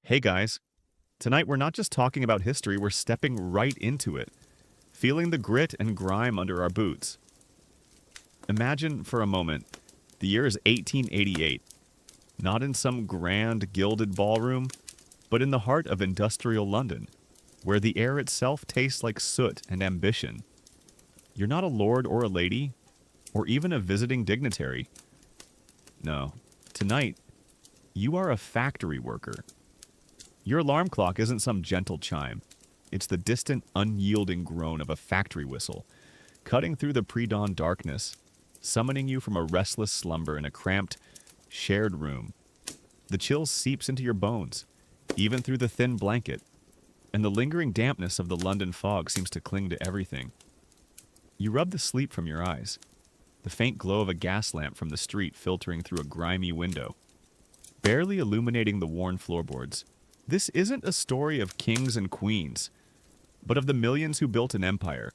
Hey guys, tonight we're not just talking about history, we're stepping right into it, feeling the grit and grime under our boots. Imagine for a moment, the year is 1888, not in some grand gilded ballroom, but in the heart of industrial London, where the air itself tastes like soot and ambition. You're not a lord or a lady, or even a visiting dignitary. No, tonight, you are a factory worker. Your alarm clock isn't some gentle chime. It's the distant, unyielding groan of a factory whistle, cutting through the pre-dawn darkness, summoning you from a restless slumber in a cramped, shared room. The chill seeps into your bones, even through the thin blanket, and the lingering dampness of the London fog seems to cling to everything. You rub the sleep from your eyes, the faint glow of a gas lamp from the street filtering through a grimy window, barely illuminating the worn floorboards. This isn't a story of kings and queens, but of the millions who built an empire,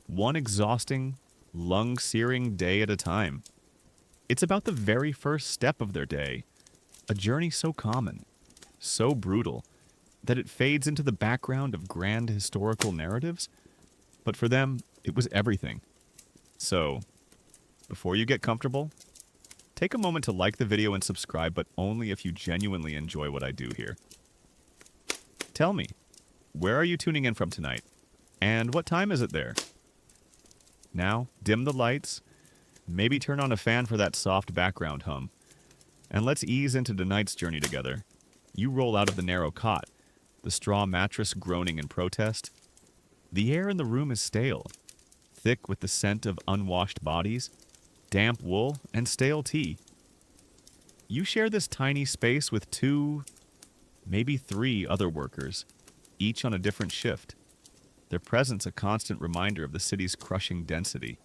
one exhausting, lung-searing day at a time. It's about the very first step of their day, a journey so common, so brutal, that it fades into the background of grand historical narratives, but for them, it was everything. So, before you get comfortable, take a moment to like the video and subscribe, but only if you genuinely enjoy what I do here. Tell me, where are you tuning in from tonight? And what time is it there? Now, dim the lights, maybe turn on a fan for that soft background hum, and let's ease into tonight's journey together. You roll out of the narrow cot, the straw mattress groaning in protest. The air in the room is stale, thick with the scent of unwashed bodies, damp wool, and stale tea. You share this tiny space with two, maybe three other workers, each on a different shift. Their presence a constant reminder of the city's crushing density.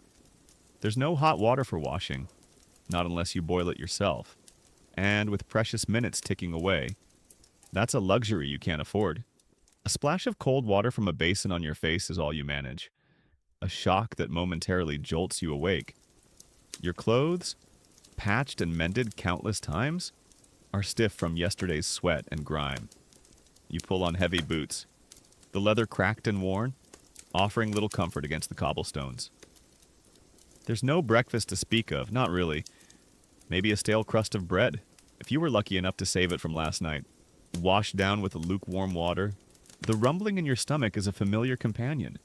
There's no hot water for washing, not unless you boil it yourself. And with precious minutes ticking away, that's a luxury you can't afford. A splash of cold water from a basin on your face is all you manage. A shock that momentarily jolts you awake. Your clothes, patched and mended countless times, are stiff from yesterday's sweat and grime. You pull on heavy boots, the leather cracked and worn, offering little comfort against the cobblestones. There's no breakfast to speak of, not really. Maybe a stale crust of bread, if you were lucky enough to save it from last night. Washed down with lukewarm water, the rumbling in your stomach is a familiar companion,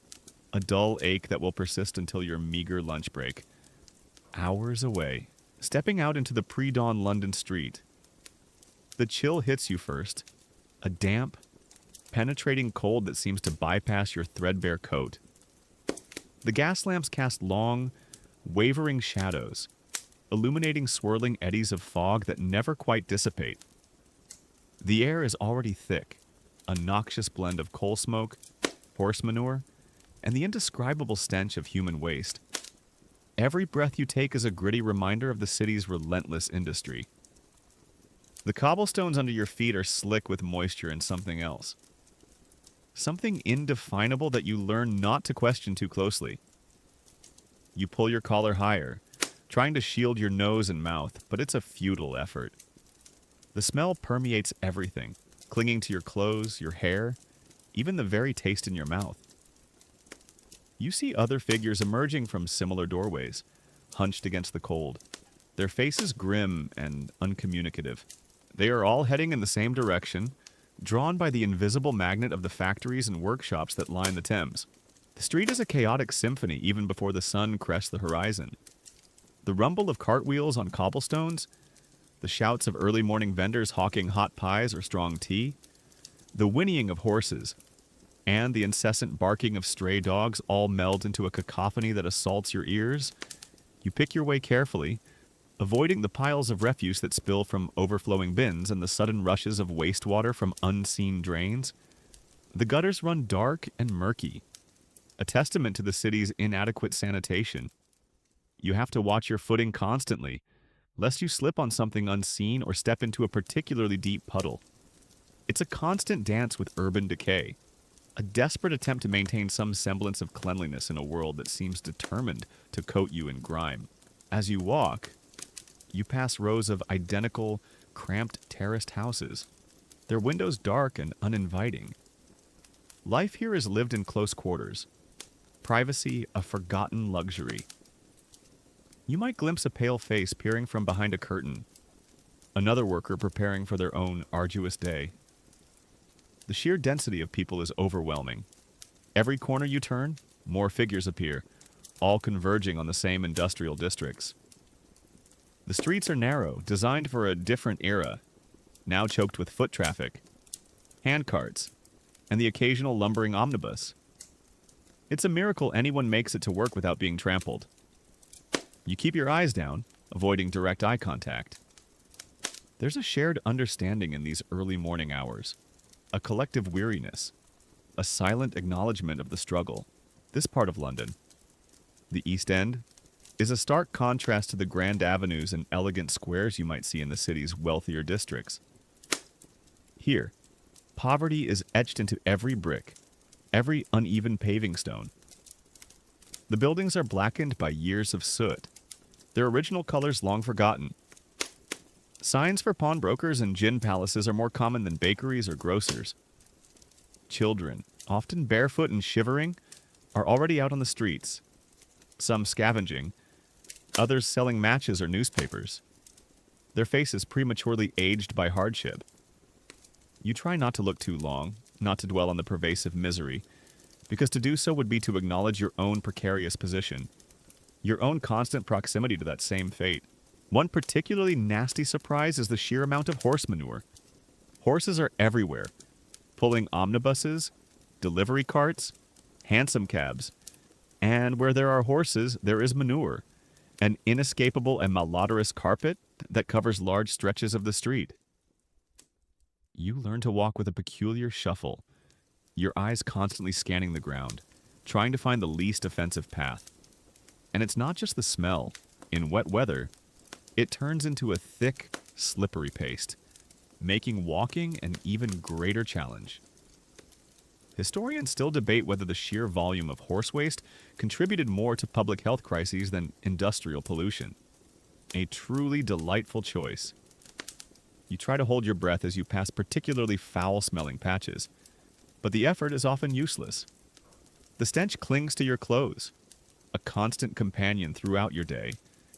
a dull ache that will persist until your meager lunch break. Hours away, stepping out into the pre-dawn London street. The chill hits you first, a damp, penetrating cold that seems to bypass your threadbare coat. The gas lamps cast long, wavering shadows, illuminating swirling eddies of fog that never quite dissipate. The air is already thick, a noxious blend of coal smoke, horse manure, and the indescribable stench of human waste. Every breath you take is a gritty reminder of the city's relentless industry. The cobblestones under your feet are slick with moisture and something else. Something indefinable that you learn not to question too closely. You pull your collar higher, trying to shield your nose and mouth, but it's a futile effort. The smell permeates everything, clinging to your clothes, your hair, even the very taste in your mouth. You see other figures emerging from similar doorways, hunched against the cold, their faces grim and uncommunicative. They are all heading in the same direction, drawn by the invisible magnet of the factories and workshops that line the Thames. The street is a chaotic symphony even before the sun crests the horizon. The rumble of cartwheels on cobblestones, the shouts of early morning vendors hawking hot pies or strong tea, the whinnying of horses, and the incessant barking of stray dogs all meld into a cacophony that assaults your ears. You pick your way carefully, avoiding the piles of refuse that spill from overflowing bins and the sudden rushes of wastewater from unseen drains. The gutters run dark and murky, a testament to the city's inadequate sanitation. You have to watch your footing constantly, lest you slip on something unseen or step into a particularly deep puddle. It's a constant dance with urban decay, a desperate attempt to maintain some semblance of cleanliness in a world that seems determined to coat you in grime. As you walk, you pass rows of identical, cramped terraced houses, their windows dark and uninviting. Life here is lived in close quarters, privacy a forgotten luxury. You might glimpse a pale face peering from behind a curtain, another worker preparing for their own arduous day. The sheer density of people is overwhelming. Every corner you turn, more figures appear, all converging on the same industrial districts. The streets are narrow, designed for a different era, now choked with foot traffic, hand carts, and the occasional lumbering omnibus. It's a miracle anyone makes it to work without being trampled. You keep your eyes down, avoiding direct eye contact. There's a shared understanding in these early morning hours, a collective weariness, a silent acknowledgement of the struggle. This part of London, the East End, is a stark contrast to the grand avenues and elegant squares you might see in the city's wealthier districts. Here, poverty is etched into every brick, every uneven paving stone. The buildings are blackened by years of soot, their original colors long forgotten. Signs for pawnbrokers and gin palaces are more common than bakeries or grocers. Children, often barefoot and shivering, are already out on the streets, some scavenging, others selling matches or newspapers, their faces prematurely aged by hardship. You try not to look too long, not to dwell on the pervasive misery, because to do so would be to acknowledge your own precarious position, your own constant proximity to that same fate. One particularly nasty surprise is the sheer amount of horse manure. Horses are everywhere, pulling omnibuses, delivery carts, hansom cabs, and where there are horses, there is manure, an inescapable and malodorous carpet that covers large stretches of the street. You learn to walk with a peculiar shuffle, your eyes constantly scanning the ground, trying to find the least offensive path. And it's not just the smell. In wet weather, it turns into a thick, slippery paste, making walking an even greater challenge. Historians still debate whether the sheer volume of horse waste contributed more to public health crises than industrial pollution. A truly delightful choice. You try to hold your breath as you pass particularly foul-smelling patches, but the effort is often useless. The stench clings to your clothes, a constant companion throughout your day.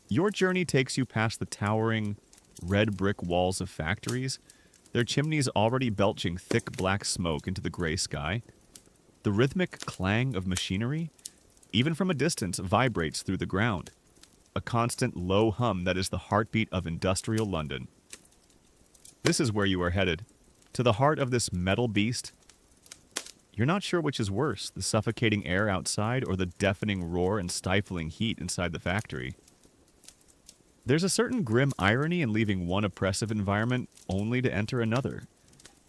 Your journey takes you past the towering, red brick walls of factories, their chimneys already belching thick black smoke into the gray sky. The rhythmic clang of machinery, even from a distance, vibrates through the ground, a constant low hum that is the heartbeat of industrial London. This is where you are headed, to the heart of this metal beast. You're not sure which is worse, the suffocating air outside or the deafening roar and stifling heat inside the factory. There's a certain grim irony in leaving one oppressive environment only to enter another,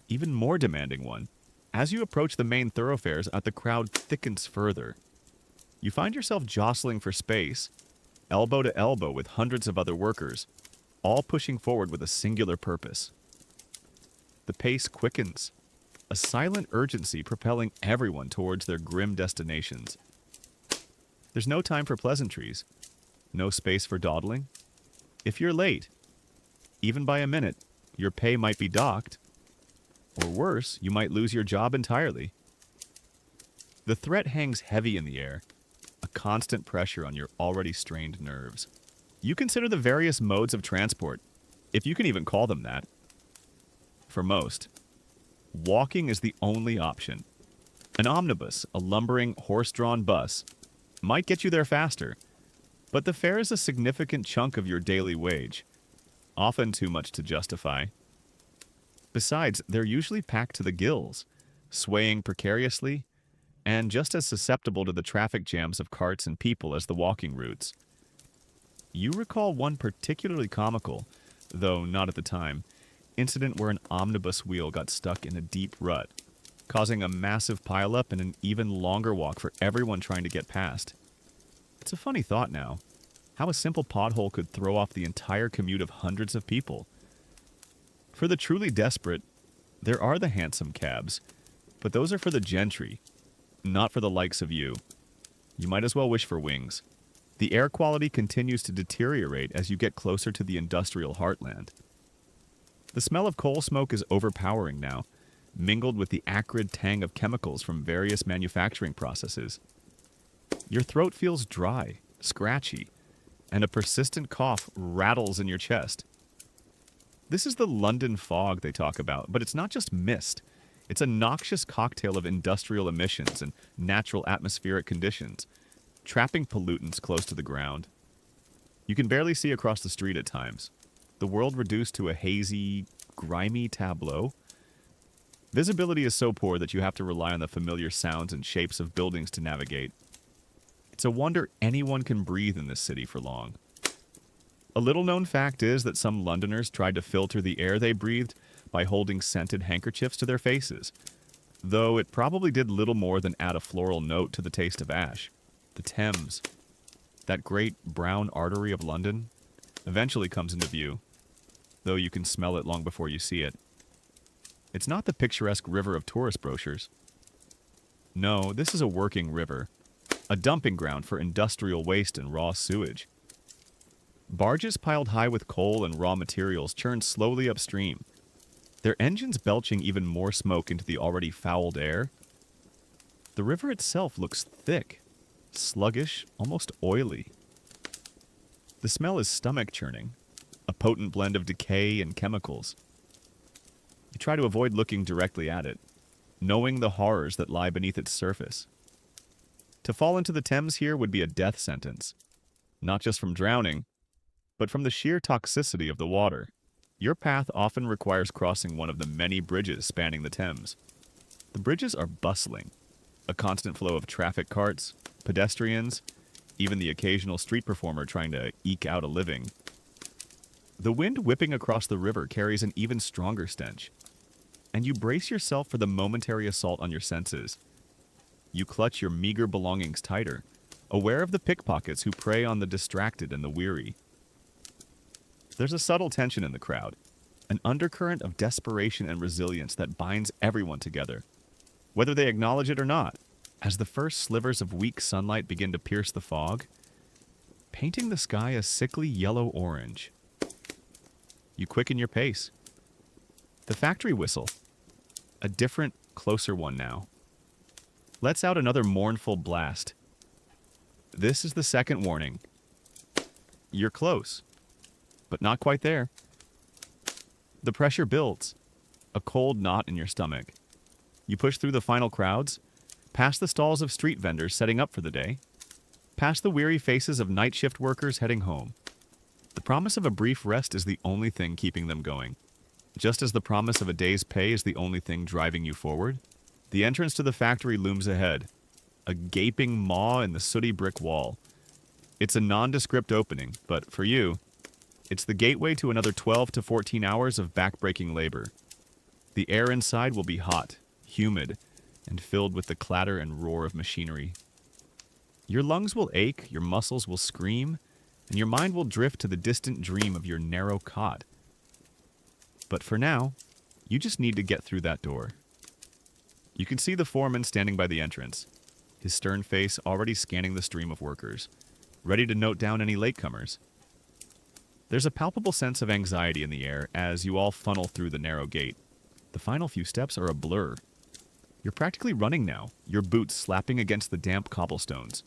even more demanding one. As you approach the main thoroughfares, the crowd thickens further. You find yourself jostling for space, elbow to elbow with hundreds of other workers, all pushing forward with a singular purpose. The pace quickens, a silent urgency propelling everyone towards their grim destinations. There's no time for pleasantries, no space for dawdling. If you're late, even by a minute, your pay might be docked, or worse, you might lose your job entirely. The threat hangs heavy in the air, a constant pressure on your already strained nerves. You consider the various modes of transport, if you can even call them that. For most, walking is the only option. An omnibus, a lumbering, horse-drawn bus, might get you there faster, but the fare is a significant chunk of your daily wage, often too much to justify. Besides, they're usually packed to the gills, swaying precariously, and just as susceptible to the traffic jams of carts and people as the walking routes. You recall one particularly comical, though not at the time, incident where an omnibus wheel got stuck in a deep rut, causing a massive pileup and an even longer walk for everyone trying to get past. It's a funny thought now, how a simple pothole could throw off the entire commute of hundreds of people. For the truly desperate, there are the hansom cabs, but those are for the gentry, not for the likes of you. You might as well wish for wings. The air quality continues to deteriorate as you get closer to the industrial heartland. The smell of coal smoke is overpowering now, mingled with the acrid tang of chemicals from various manufacturing processes. Your throat feels dry, scratchy, and a persistent cough rattles in your chest. This is the London fog they talk about, but it's not just mist. It's a noxious cocktail of industrial emissions and natural atmospheric conditions, trapping pollutants close to the ground. You can barely see across the street at times, the world reduced to a hazy, grimy tableau. Visibility is so poor that you have to rely on the familiar sounds and shapes of buildings to navigate. It's a wonder anyone can breathe in this city for long. A little-known fact is that some Londoners tried to filter the air they breathed by holding scented handkerchiefs to their faces, though it probably did little more than add a floral note to the taste of ash. The Thames, that great brown artery of London, eventually comes into view, though you can smell it long before you see it. It's not the picturesque river of tourist brochures. No, this is a working river, a dumping ground for industrial waste and raw sewage. Barges piled high with coal and raw materials churn slowly upstream, their engines belching even more smoke into the already fouled air. The river itself looks thick, sluggish, almost oily. The smell is stomach-churning, a potent blend of decay and chemicals. You try to avoid looking directly at it, knowing the horrors that lie beneath its surface. To fall into the Thames here would be a death sentence, not just from drowning, but from the sheer toxicity of the water. Your path often requires crossing one of the many bridges spanning the Thames. The bridges are bustling, a constant flow of traffic carts, pedestrians, even the occasional street performer trying to eke out a living. The wind whipping across the river carries an even stronger stench, and you brace yourself for the momentary assault on your senses. You clutch your meager belongings tighter, aware of the pickpockets who prey on the distracted and the weary. There's a subtle tension in the crowd, an undercurrent of desperation and resilience that binds everyone together, whether they acknowledge it or not. As the first slivers of weak sunlight begin to pierce the fog, painting the sky a sickly yellow-orange. You quicken your pace. The factory whistle, a different, closer one now, lets out another mournful blast. This is the second warning. You're close, but not quite there. The pressure builds, a cold knot in your stomach. You push through the final crowds, past the stalls of street vendors setting up for the day, past the weary faces of night shift workers heading home. The promise of a brief rest is the only thing keeping them going. Just as the promise of a day's pay is the only thing driving you forward, the entrance to the factory looms ahead, a gaping maw in the sooty brick wall. It's a nondescript opening, but for you, it's the gateway to another 12 to 14 hours of backbreaking labor. The air inside will be hot, humid, and filled with the clatter and roar of machinery. Your lungs will ache, your muscles will scream, and your mind will drift to the distant dream of your narrow cot. But for now, you just need to get through that door. You can see the foreman standing by the entrance, his stern face already scanning the stream of workers, ready to note down any latecomers. There's a palpable sense of anxiety in the air as you all funnel through the narrow gate. The final few steps are a blur. You're practically running now, your boots slapping against the damp cobblestones.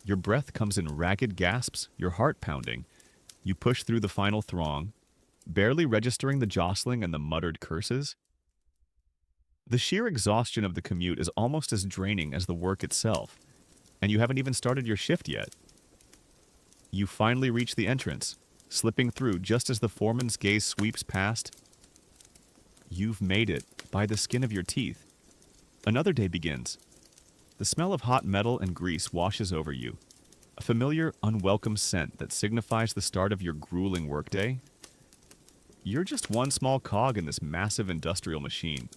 Your breath comes in ragged gasps, your heart pounding. You push through the final throng, barely registering the jostling and the muttered curses. The sheer exhaustion of the commute is almost as draining as the work itself, and you haven't even started your shift yet. You finally reach the entrance, slipping through just as the foreman's gaze sweeps past. You've made it, by the skin of your teeth. Another day begins. The smell of hot metal and grease washes over you, a familiar, unwelcome scent that signifies the start of your grueling workday. You're just one small cog in this massive industrial machine.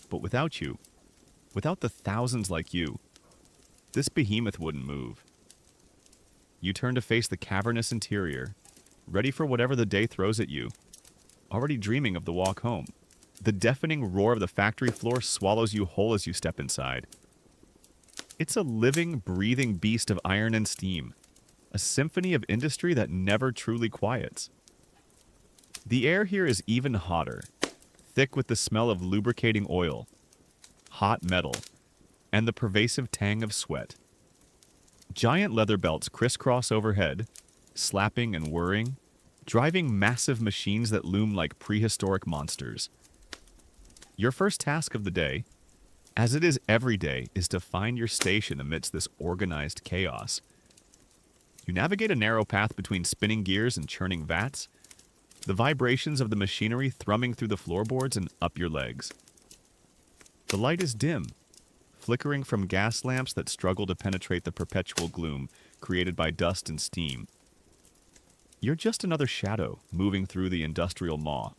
But without you, without the thousands like you, this behemoth wouldn't move. You turn to face the cavernous interior, ready for whatever the day throws at you, already dreaming of the walk home. The deafening roar of the factory floor swallows you whole as you step inside. It's a living, breathing beast of iron and steam, a symphony of industry that never truly quiets. The air here is even hotter, thick with the smell of lubricating oil, hot metal, and the pervasive tang of sweat. Giant leather belts crisscross overhead, slapping and whirring, driving massive machines that loom like prehistoric monsters. Your first task of the day, as it is every day, is to find your station amidst this organized chaos. You navigate a narrow path between spinning gears and churning vats, the vibrations of the machinery thrumming through the floorboards and up your legs. The light is dim, flickering from gas lamps that struggle to penetrate the perpetual gloom created by dust and steam. You're just another shadow moving through the industrial maw,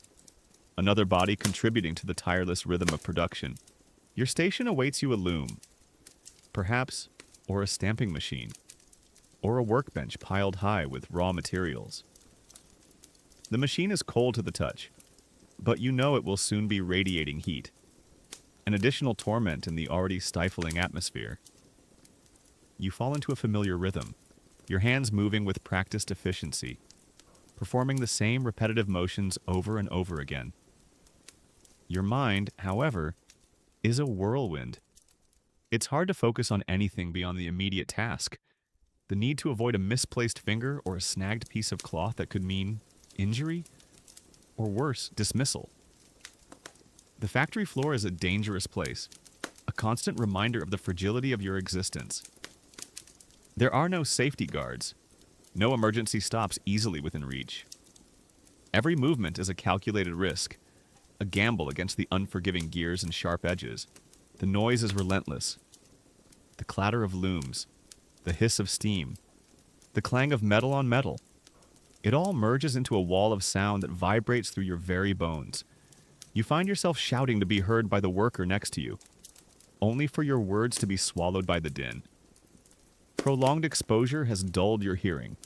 another body contributing to the tireless rhythm of production. Your station awaits you a loom, perhaps, or a stamping machine, or a workbench piled high with raw materials. The machine is cold to the touch, but you know it will soon be radiating heat, an additional torment in the already stifling atmosphere. You fall into a familiar rhythm, your hands moving with practiced efficiency, performing the same repetitive motions over and over again. Your mind, however, is a whirlwind. It's hard to focus on anything beyond the immediate task. The need to avoid a misplaced finger or a snagged piece of cloth that could mean injury, or worse, dismissal. The factory floor is a dangerous place, a constant reminder of the fragility of your existence. There are no safety guards, no emergency stops easily within reach. Every movement is a calculated risk, a gamble against the unforgiving gears and sharp edges. The noise is relentless. The clatter of looms, the hiss of steam, the clang of metal on metal. It all merges into a wall of sound that vibrates through your very bones. You find yourself shouting to be heard by the worker next to you, only for your words to be swallowed by the din. Prolonged exposure has dulled your hearing,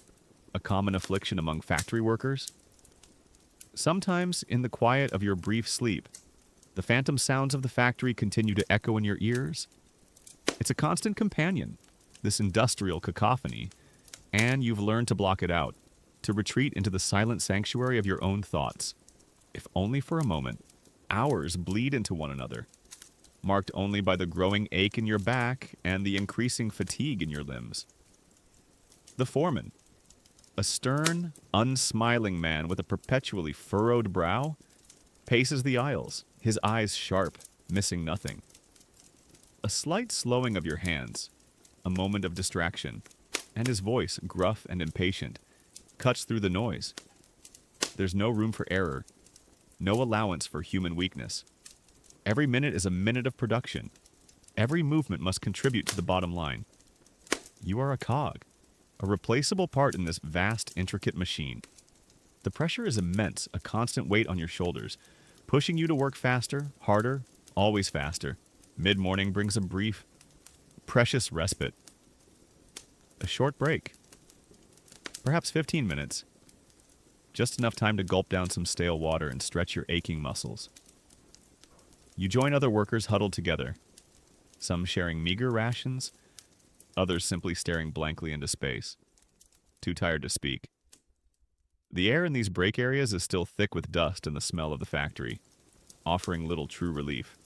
a common affliction among factory workers. Sometimes, in the quiet of your brief sleep, the phantom sounds of the factory continue to echo in your ears. It's a constant companion, this industrial cacophony, and you've learned to block it out, to retreat into the silent sanctuary of your own thoughts. If only for a moment, hours bleed into one another, marked only by the growing ache in your back and the increasing fatigue in your limbs. The foreman, a stern, unsmiling man with a perpetually furrowed brow, paces the aisles, his eyes sharp, missing nothing. A slight slowing of your hands, a moment of distraction, and his voice, gruff and impatient, cuts through the noise. There's no room for error, no allowance for human weakness. Every minute is a minute of production. Every movement must contribute to the bottom line. You are a cog, a replaceable part in this vast, intricate machine. The pressure is immense, a constant weight on your shoulders, pushing you to work faster, harder, always faster. Mid-morning brings a brief, precious respite. A short break. Perhaps 15 minutes. Just enough time to gulp down some stale water and stretch your aching muscles. You join other workers huddled together, some sharing meager rations, others simply staring blankly into space, too tired to speak. The air in these break areas is still thick with dust and the smell of the factory, offering little true relief.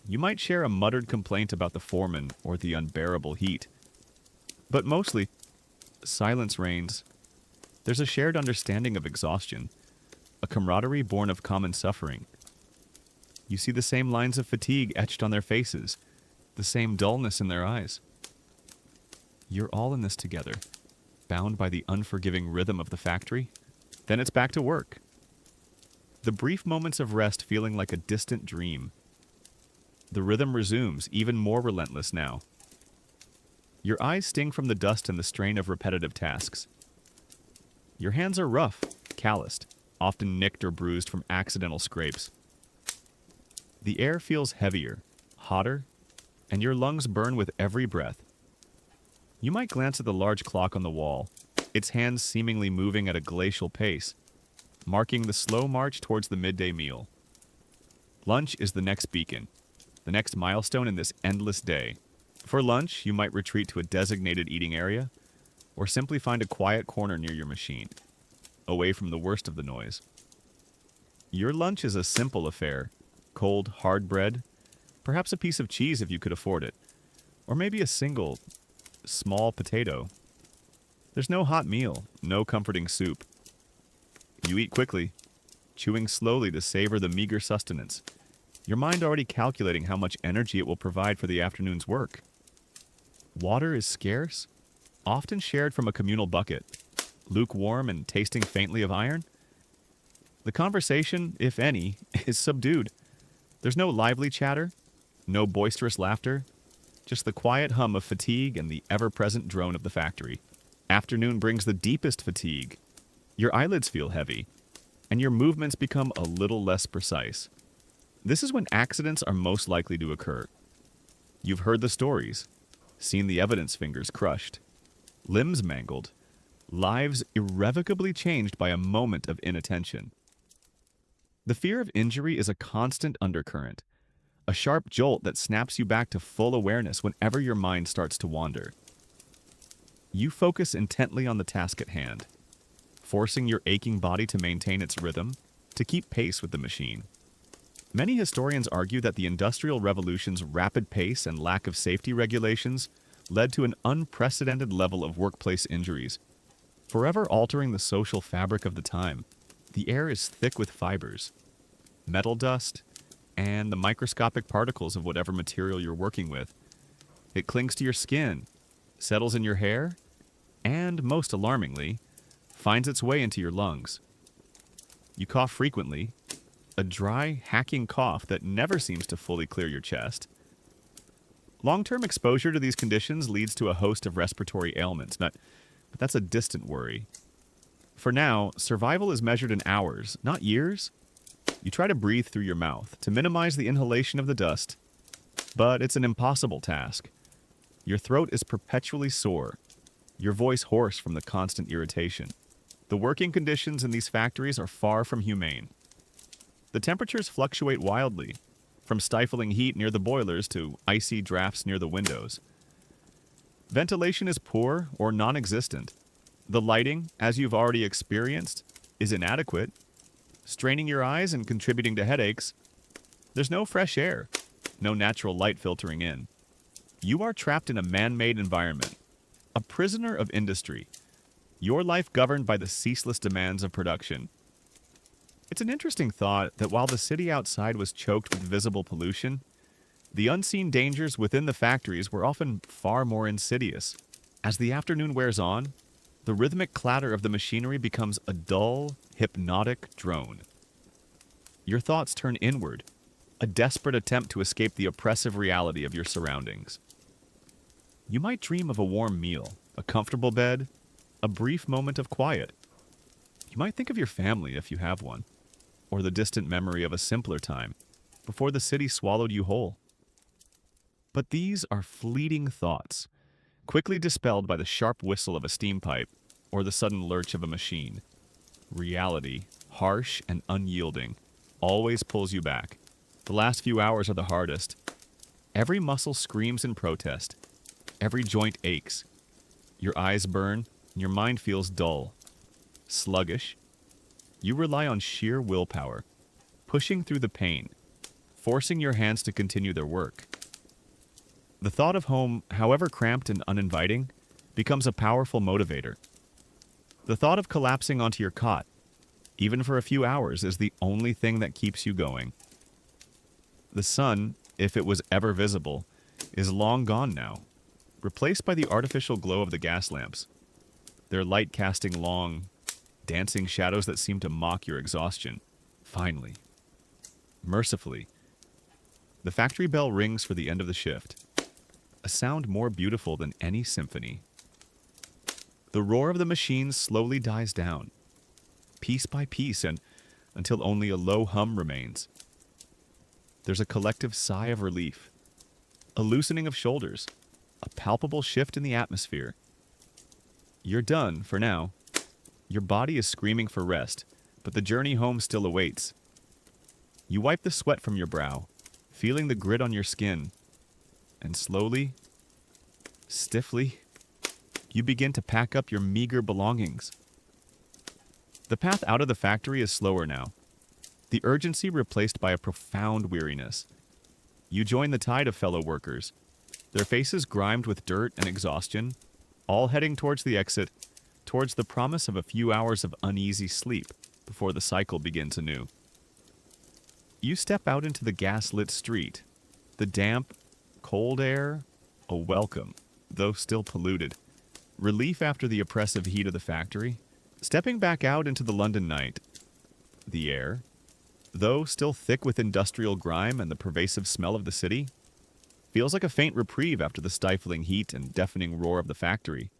You might share a muttered complaint about the foreman or the unbearable heat, but mostly, silence reigns. There's a shared understanding of exhaustion, a camaraderie born of common suffering. You see the same lines of fatigue etched on their faces, the same dullness in their eyes. You're all in this together, bound by the unforgiving rhythm of the factory. Then it's back to work. The brief moments of rest feeling like a distant dream. The rhythm resumes, even more relentless now. Your eyes sting from the dust and the strain of repetitive tasks. Your hands are rough, calloused, often nicked or bruised from accidental scrapes. The air feels heavier, hotter, and your lungs burn with every breath. You might glance at the large clock on the wall, its hands seemingly moving at a glacial pace, marking the slow march towards the midday meal. Lunch is the next beacon, the next milestone in this endless day. For lunch, you might retreat to a designated eating area, or simply find a quiet corner near your machine. away from the worst of the noise. Your lunch is a simple affair: cold, hard bread, perhaps a piece of cheese if you could afford it, or maybe a single, small potato. There's no hot meal, no comforting soup. You eat quickly, chewing slowly to savor the meager sustenance, your mind already calculating how much energy it will provide for the afternoon's work. Water is scarce, often shared from a communal bucket, lukewarm and tasting faintly of iron. The conversation, if any, is subdued. There's no lively chatter, no boisterous laughter, just the quiet hum of fatigue and the ever-present drone of the factory. Afternoon brings the deepest fatigue. Your eyelids feel heavy, and your movements become a little less precise. This is when accidents are most likely to occur. You've heard the stories, seen the evidence fingers crushed, limbs mangled, lives irrevocably changed by a moment of inattention. The fear of injury is a constant undercurrent, a sharp jolt that snaps you back to full awareness whenever your mind starts to wander. You focus intently on the task at hand, forcing your aching body to maintain its rhythm, to keep pace with the machine. Many historians argue that the Industrial Revolution's rapid pace and lack of safety regulations led to an unprecedented level of workplace injuries, forever altering the social fabric of the time. The air is thick with fibers, metal dust, and the microscopic particles of whatever material you're working with. It clings to your skin, settles in your hair, and, most alarmingly, finds its way into your lungs. You cough frequently, a dry, hacking cough that never seems to fully clear your chest. Long-term exposure to these conditions leads to a host of respiratory ailments, but that's a distant worry. For now, survival is measured in hours, not years. You try to breathe through your mouth to minimize the inhalation of the dust, but it's an impossible task. Your throat is perpetually sore, your voice hoarse from the constant irritation. The working conditions in these factories are far from humane. The temperatures fluctuate wildly, from stifling heat near the boilers to icy drafts near the windows. Ventilation is poor or non-existent. The lighting, as you've already experienced, is inadequate, straining your eyes and contributing to headaches. There's no fresh air, no natural light filtering in. You are trapped in a man-made environment, a prisoner of industry, your life governed by the ceaseless demands of production. It's an interesting thought that while the city outside was choked with visible pollution, the unseen dangers within the factories were often far more insidious. As the afternoon wears on, the rhythmic clatter of the machinery becomes a dull, hypnotic drone. Your thoughts turn inward, a desperate attempt to escape the oppressive reality of your surroundings. You might dream of a warm meal, a comfortable bed, a brief moment of quiet. You might think of your family if you have one, or the distant memory of a simpler time, before the city swallowed you whole. But these are fleeting thoughts, quickly dispelled by the sharp whistle of a steam pipe or the sudden lurch of a machine. Reality, harsh and unyielding, always pulls you back. The last few hours are the hardest. Every muscle screams in protest. Every joint aches. Your eyes burn, and your mind feels dull, sluggish. You rely on sheer willpower, pushing through the pain, forcing your hands to continue their work. The thought of home, however cramped and uninviting, becomes a powerful motivator. The thought of collapsing onto your cot, even for a few hours, is the only thing that keeps you going. The sun, if it was ever visible, is long gone now, replaced by the artificial glow of the gas lamps, their light casting long, dancing shadows that seem to mock your exhaustion. Finally, mercifully, the factory bell rings for the end of the shift, a sound more beautiful than any symphony. The roar of the machines slowly dies down, piece by piece, and until only a low hum remains. There's a collective sigh of relief, a loosening of shoulders, a palpable shift in the atmosphere. You're done for now. Your body is screaming for rest, but the journey home still awaits. You wipe the sweat from your brow, feeling the grit on your skin, and slowly, stiffly, you begin to pack up your meager belongings. The path out of the factory is slower now, the urgency replaced by a profound weariness. You join the tide of fellow workers, their faces grimed with dirt and exhaustion, all heading towards the exit, towards the promise of a few hours of uneasy sleep before the cycle begins anew. You step out into the gas-lit street, the damp, cold air, a welcome, though still polluted, relief after the oppressive heat of the factory. Stepping back out into the London night, the air, though still thick with industrial grime and the pervasive smell of the city, feels like a faint reprieve after the stifling heat and deafening roar of the factory.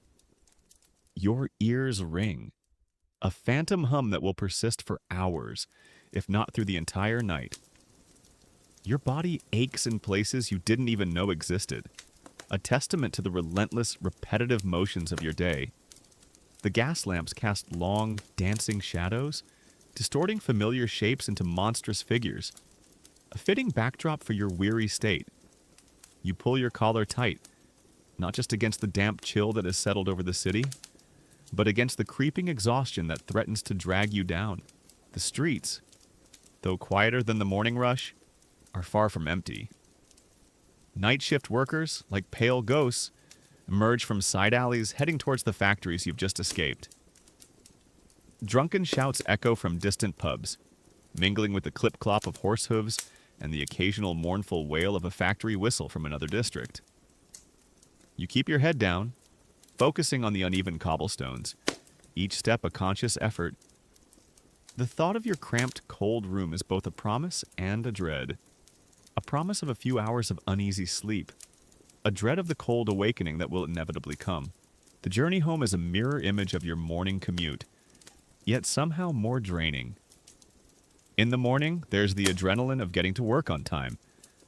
Your ears ring, a phantom hum that will persist for hours, if not through the entire night. Your body aches in places you didn't even know existed, a testament to the relentless, repetitive motions of your day. The gas lamps cast long, dancing shadows, distorting familiar shapes into monstrous figures, a fitting backdrop for your weary state. You pull your collar tight, not just against the damp chill that has settled over the city, but against the creeping exhaustion that threatens to drag you down. The streets, though quieter than the morning rush, are far from empty. Night shift workers, like pale ghosts, emerge from side alleys heading towards the factories you've just escaped. Drunken shouts echo from distant pubs, mingling with the clip-clop of horse hooves and the occasional mournful wail of a factory whistle from another district. You keep your head down, focusing on the uneven cobblestones, each step a conscious effort. The thought of your cramped, cold room is both a promise and a dread. A promise of a few hours of uneasy sleep, a dread of the cold awakening that will inevitably come. The journey home is a mirror image of your morning commute, yet somehow more draining. In the morning, there's the adrenaline of getting to work on time,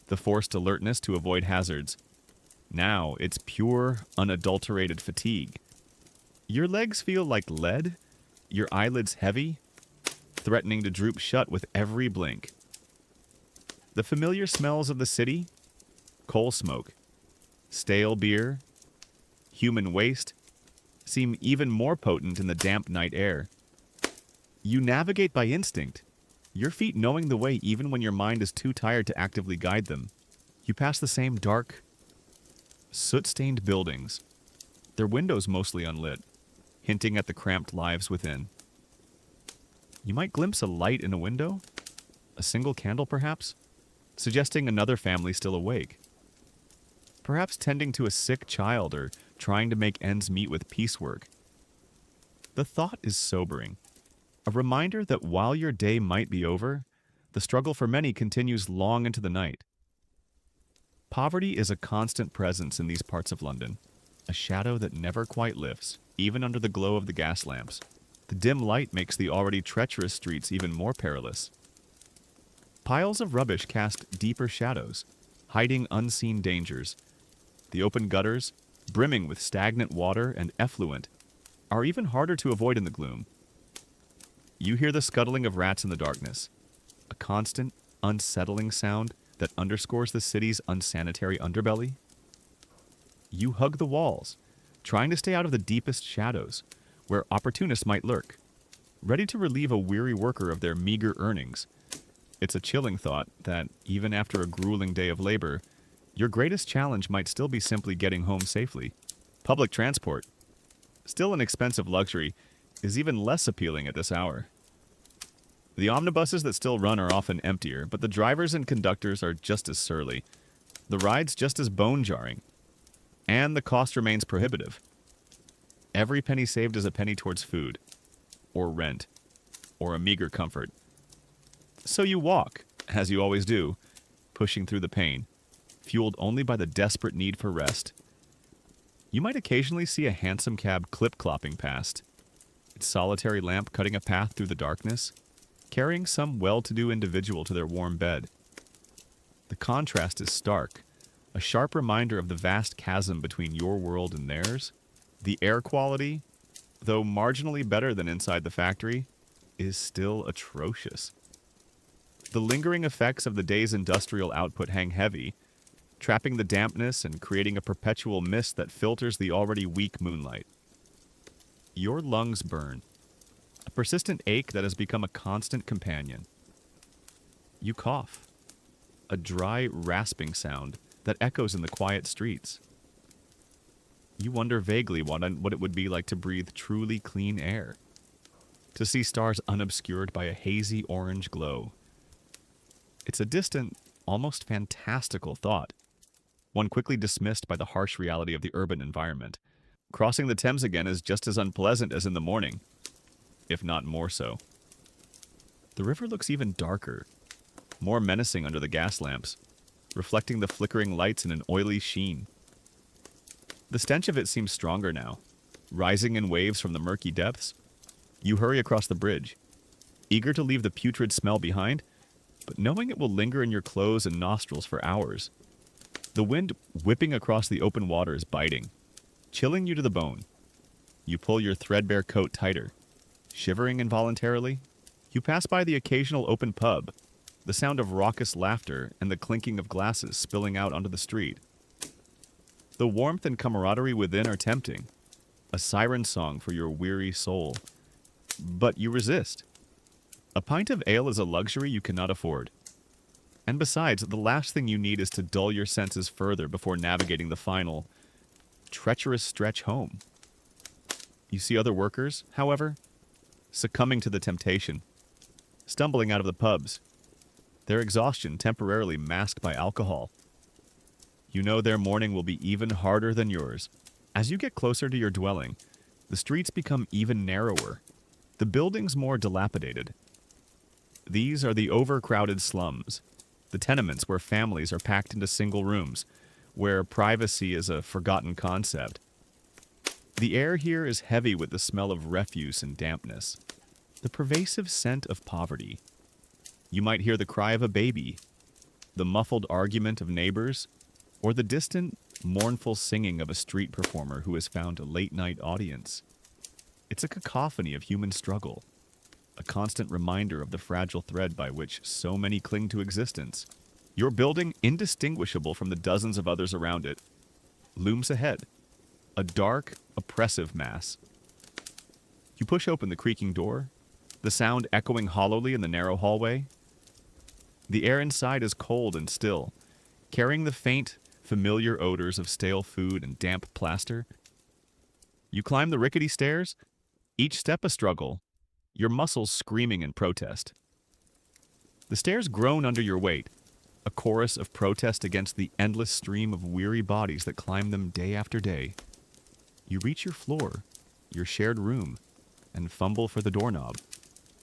the forced alertness to avoid hazards. Now, it's pure, unadulterated fatigue. Your legs feel like lead, your eyelids heavy, threatening to droop shut with every blink. The familiar smells of the city, coal smoke, stale beer, human waste, seem even more potent in the damp night air. You navigate by instinct, your feet knowing the way even when your mind is too tired to actively guide them. You pass the same dark, soot-stained buildings, their windows mostly unlit, hinting at the cramped lives within. You might glimpse a light in a window, a single candle perhaps, suggesting another family still awake. Perhaps tending to a sick child or trying to make ends meet with piecework. The thought is sobering, a reminder that while your day might be over, the struggle for many continues long into the night. Poverty is a constant presence in these parts of London, a shadow that never quite lifts, even under the glow of the gas lamps. The dim light makes the already treacherous streets even more perilous. Piles of rubbish cast deeper shadows, hiding unseen dangers. The open gutters, brimming with stagnant water and effluent, are even harder to avoid in the gloom. You hear the scuttling of rats in the darkness, a constant, unsettling sound that underscores the city's unsanitary underbelly. You hug the walls, trying to stay out of the deepest shadows, where opportunists might lurk, ready to relieve a weary worker of their meager earnings. It's a chilling thought that, even after a grueling day of labor, your greatest challenge might still be simply getting home safely. Public transport, still an expensive luxury, is even less appealing at this hour. The omnibuses that still run are often emptier, but the drivers and conductors are just as surly, the rides just as bone-jarring, and the cost remains prohibitive. Every penny saved is a penny towards food, or rent, or a meager comfort. So you walk, as you always do, pushing through the pain, fueled only by the desperate need for rest. You might occasionally see a hansom cab clip-clopping past, its solitary lamp cutting a path through the darkness, carrying some well-to-do individual to their warm bed. The contrast is stark, a sharp reminder of the vast chasm between your world and theirs. The air quality, though marginally better than inside the factory, is still atrocious. The lingering effects of the day's industrial output hang heavy, trapping the dampness and creating a perpetual mist that filters the already weak moonlight. Your lungs burn, a persistent ache that has become a constant companion. You cough, a dry, rasping sound that echoes in the quiet streets. You wonder vaguely what it would be like to breathe truly clean air, to see stars unobscured by a hazy orange glow. It's a distant, almost fantastical thought, one quickly dismissed by the harsh reality of the urban environment. Crossing the Thames again is just as unpleasant as in the morning, if not more so. The river looks even darker, more menacing under the gas lamps, reflecting the flickering lights in an oily sheen. The stench of it seems stronger now, rising in waves from the murky depths. You hurry across the bridge, eager to leave the putrid smell behind, but knowing it will linger in your clothes and nostrils for hours. The wind whipping across the open water is biting, chilling you to the bone. You pull your threadbare coat tighter. Shivering involuntarily, you pass by the occasional open pub, the sound of raucous laughter and the clinking of glasses spilling out onto the street. The warmth and camaraderie within are tempting, a siren song for your weary soul. But you resist. A pint of ale is a luxury you cannot afford. And besides, the last thing you need is to dull your senses further before navigating the final, treacherous stretch home. You see other workers, however, succumbing to the temptation, stumbling out of the pubs, their exhaustion temporarily masked by alcohol. You know their morning will be even harder than yours. As you get closer to your dwelling, the streets become even narrower, the buildings more dilapidated. These are the overcrowded slums, the tenements where families are packed into single rooms, where privacy is a forgotten concept. The air here is heavy with the smell of refuse and dampness, the pervasive scent of poverty. You might hear the cry of a baby, the muffled argument of neighbors, or the distant, mournful singing of a street performer who has found a late-night audience. It's a cacophony of human struggle, a constant reminder of the fragile thread by which so many cling to existence. Your building, indistinguishable from the dozens of others around it, looms ahead, a dark, oppressive mass. You push open the creaking door, the sound echoing hollowly in the narrow hallway. The air inside is cold and still, carrying the faint, familiar odors of stale food and damp plaster. You climb the rickety stairs, each step a struggle, your muscles screaming in protest. The stairs groan under your weight, a chorus of protest against the endless stream of weary bodies that climb them day after day. You reach your floor, your shared room, and fumble for the doorknob,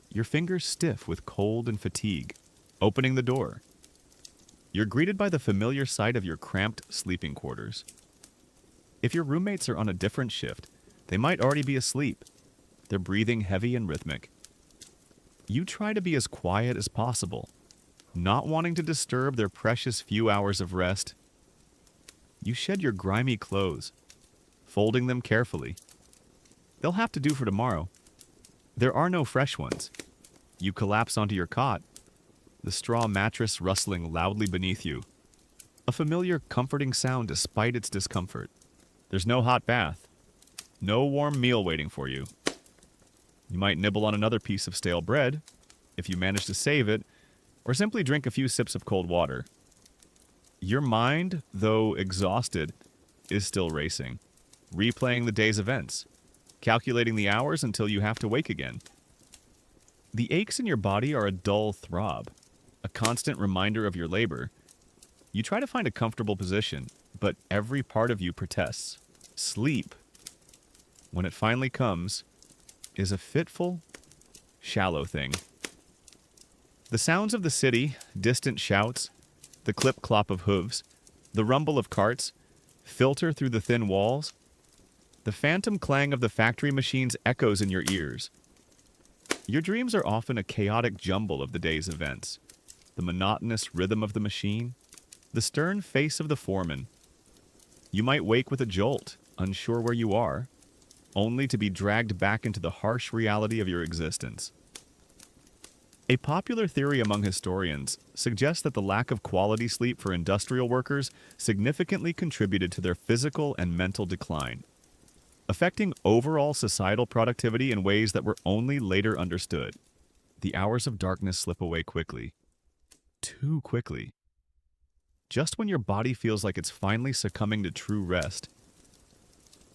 your fingers stiff with cold and fatigue. Opening the door, you're greeted by the familiar sight of your cramped sleeping quarters. If your roommates are on a different shift, they might already be asleep, their breathing heavy and rhythmic. You try to be as quiet as possible, not wanting to disturb their precious few hours of rest. You shed your grimy clothes, folding them carefully. They'll have to do for tomorrow. There are no fresh ones. You collapse onto your cot, the straw mattress rustling loudly beneath you. A familiar, comforting sound despite its discomfort. There's no hot bath, no warm meal waiting for you. You might nibble on another piece of stale bread, if you manage to save it, or simply drink a few sips of cold water. Your mind, though exhausted, is still racing, replaying the day's events, calculating the hours until you have to wake again. The aches in your body are a dull throb, a constant reminder of your labor. You try to find a comfortable position, but every part of you protests. Sleep, when it finally comes, is a fitful, shallow thing. The sounds of the city, distant shouts, the clip-clop of hooves, the rumble of carts, filter through the thin walls. The phantom clang of the factory machines echoes in your ears. Your dreams are often a chaotic jumble of the day's events. The monotonous rhythm of the machine, the stern face of the foreman. You might wake with a jolt, unsure where you are, only to be dragged back into the harsh reality of your existence. A popular theory among historians suggests that the lack of quality sleep for industrial workers significantly contributed to their physical and mental decline. affecting overall societal productivity in ways that were only later understood. The hours of darkness slip away quickly. Too quickly. Just when your body feels like it's finally succumbing to true rest,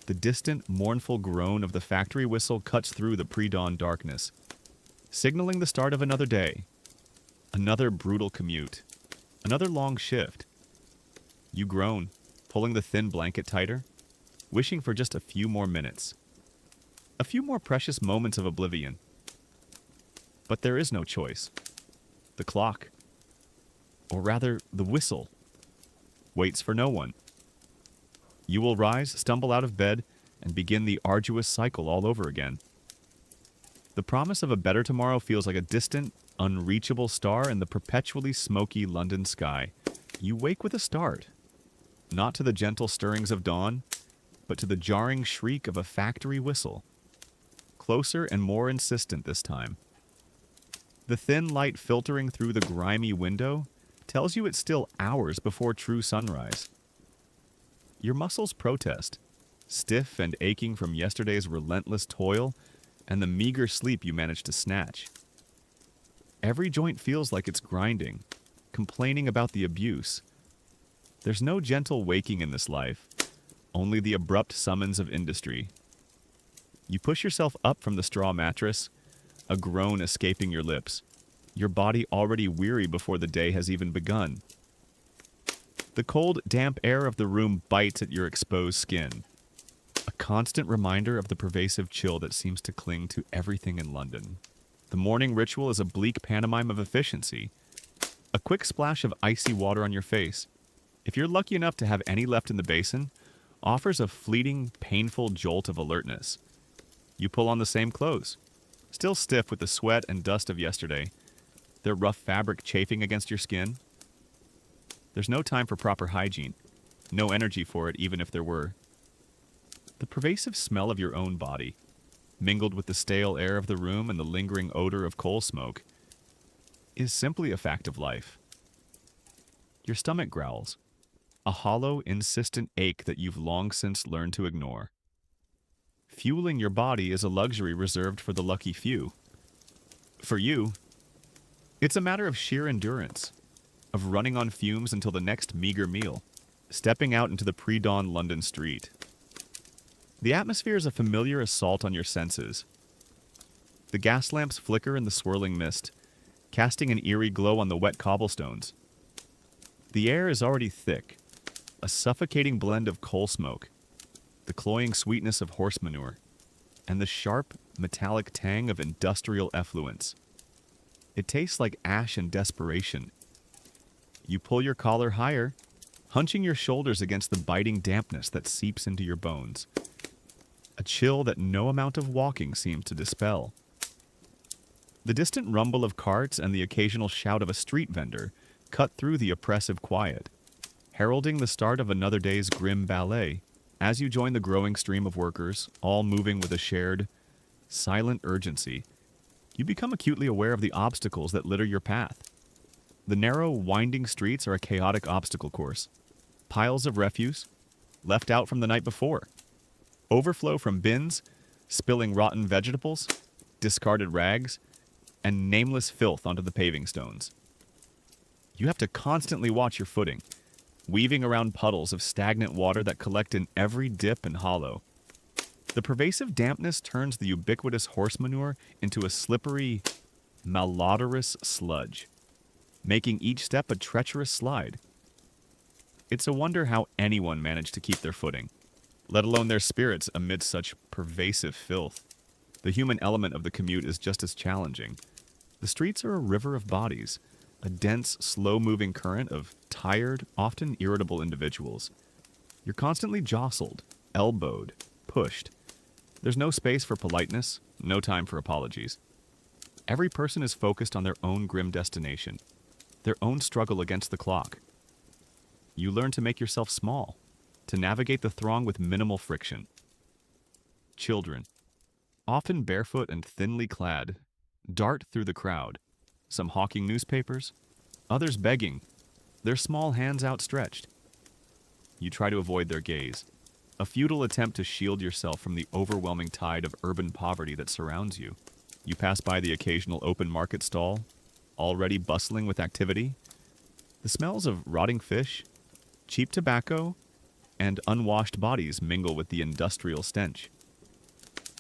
the distant, mournful groan of the factory whistle cuts through the pre-dawn darkness, signaling the start of another day, another brutal commute, another long shift. You groan, pulling the thin blanket tighter, wishing for just a few more minutes, a few more precious moments of oblivion. But there is no choice. The clock, or rather the whistle, waits for no one. You will rise, stumble out of bed, and begin the arduous cycle all over again. The promise of a better tomorrow feels like a distant, unreachable star in the perpetually smoky London sky. You wake with a start, not to the gentle stirrings of dawn, but to the jarring shriek of a factory whistle. Closer and more insistent this time. The thin light filtering through the grimy window tells you it's still hours before true sunrise. Your muscles protest, stiff and aching from yesterday's relentless toil and the meager sleep you managed to snatch. Every joint feels like it's grinding, complaining about the abuse. There's no gentle waking in this life, only the abrupt summons of industry. You push yourself up from the straw mattress, a groan escaping your lips, your body already weary before the day has even begun. The cold, damp air of the room bites at your exposed skin, a constant reminder of the pervasive chill that seems to cling to everything in London. The morning ritual is a bleak pantomime of efficiency, a quick splash of icy water on your face. If you're lucky enough to have any left in the basin, offers a fleeting, painful jolt of alertness. You pull on the same clothes, still stiff with the sweat and dust of yesterday, their rough fabric chafing against your skin. There's no time for proper hygiene, no energy for it even if there were. The pervasive smell of your own body, mingled with the stale air of the room and the lingering odor of coal smoke, is simply a fact of life. Your stomach growls, a hollow, insistent ache that you've long since learned to ignore. Fueling your body is a luxury reserved for the lucky few. For you, it's a matter of sheer endurance, of running on fumes until the next meager meal, stepping out into the pre-dawn London street. The atmosphere is a familiar assault on your senses. The gas lamps flicker in the swirling mist, casting an eerie glow on the wet cobblestones. The air is already thick, a suffocating blend of coal smoke, the cloying sweetness of horse manure, and the sharp, metallic tang of industrial effluents. It tastes like ash and desperation. You pull your collar higher, hunching your shoulders against the biting dampness that seeps into your bones. A chill that no amount of walking seems to dispel. The distant rumble of carts and the occasional shout of a street vendor cut through the oppressive quiet, heralding the start of another day's grim ballet as you join the growing stream of workers, all moving with a shared, silent urgency. You become acutely aware of the obstacles that litter your path. The narrow, winding streets are a chaotic obstacle course. Piles of refuse, left out from the night before. Overflow from bins, spilling rotten vegetables, discarded rags, and nameless filth onto the paving stones. You have to constantly watch your footing, weaving around puddles of stagnant water that collect in every dip and hollow. The pervasive dampness turns the ubiquitous horse manure into a slippery, malodorous sludge, making each step a treacherous slide. It's a wonder how anyone managed to keep their footing, let alone their spirits amid such pervasive filth. The human element of the commute is just as challenging. The streets are a river of bodies, a dense, slow-moving current of tired, often irritable individuals. You're constantly jostled, elbowed, pushed. There's no space for politeness, no time for apologies. Every person is focused on their own grim destination, their own struggle against the clock. You learn to make yourself small, to navigate the throng with minimal friction. Children, often barefoot and thinly clad, dart through the crowd, some hawking newspapers, others begging, their small hands outstretched. You try to avoid their gaze, a futile attempt to shield yourself from the overwhelming tide of urban poverty that surrounds you. You pass by the occasional open market stall, already bustling with activity. The smells of rotting fish, cheap tobacco, and unwashed bodies mingle with the industrial stench,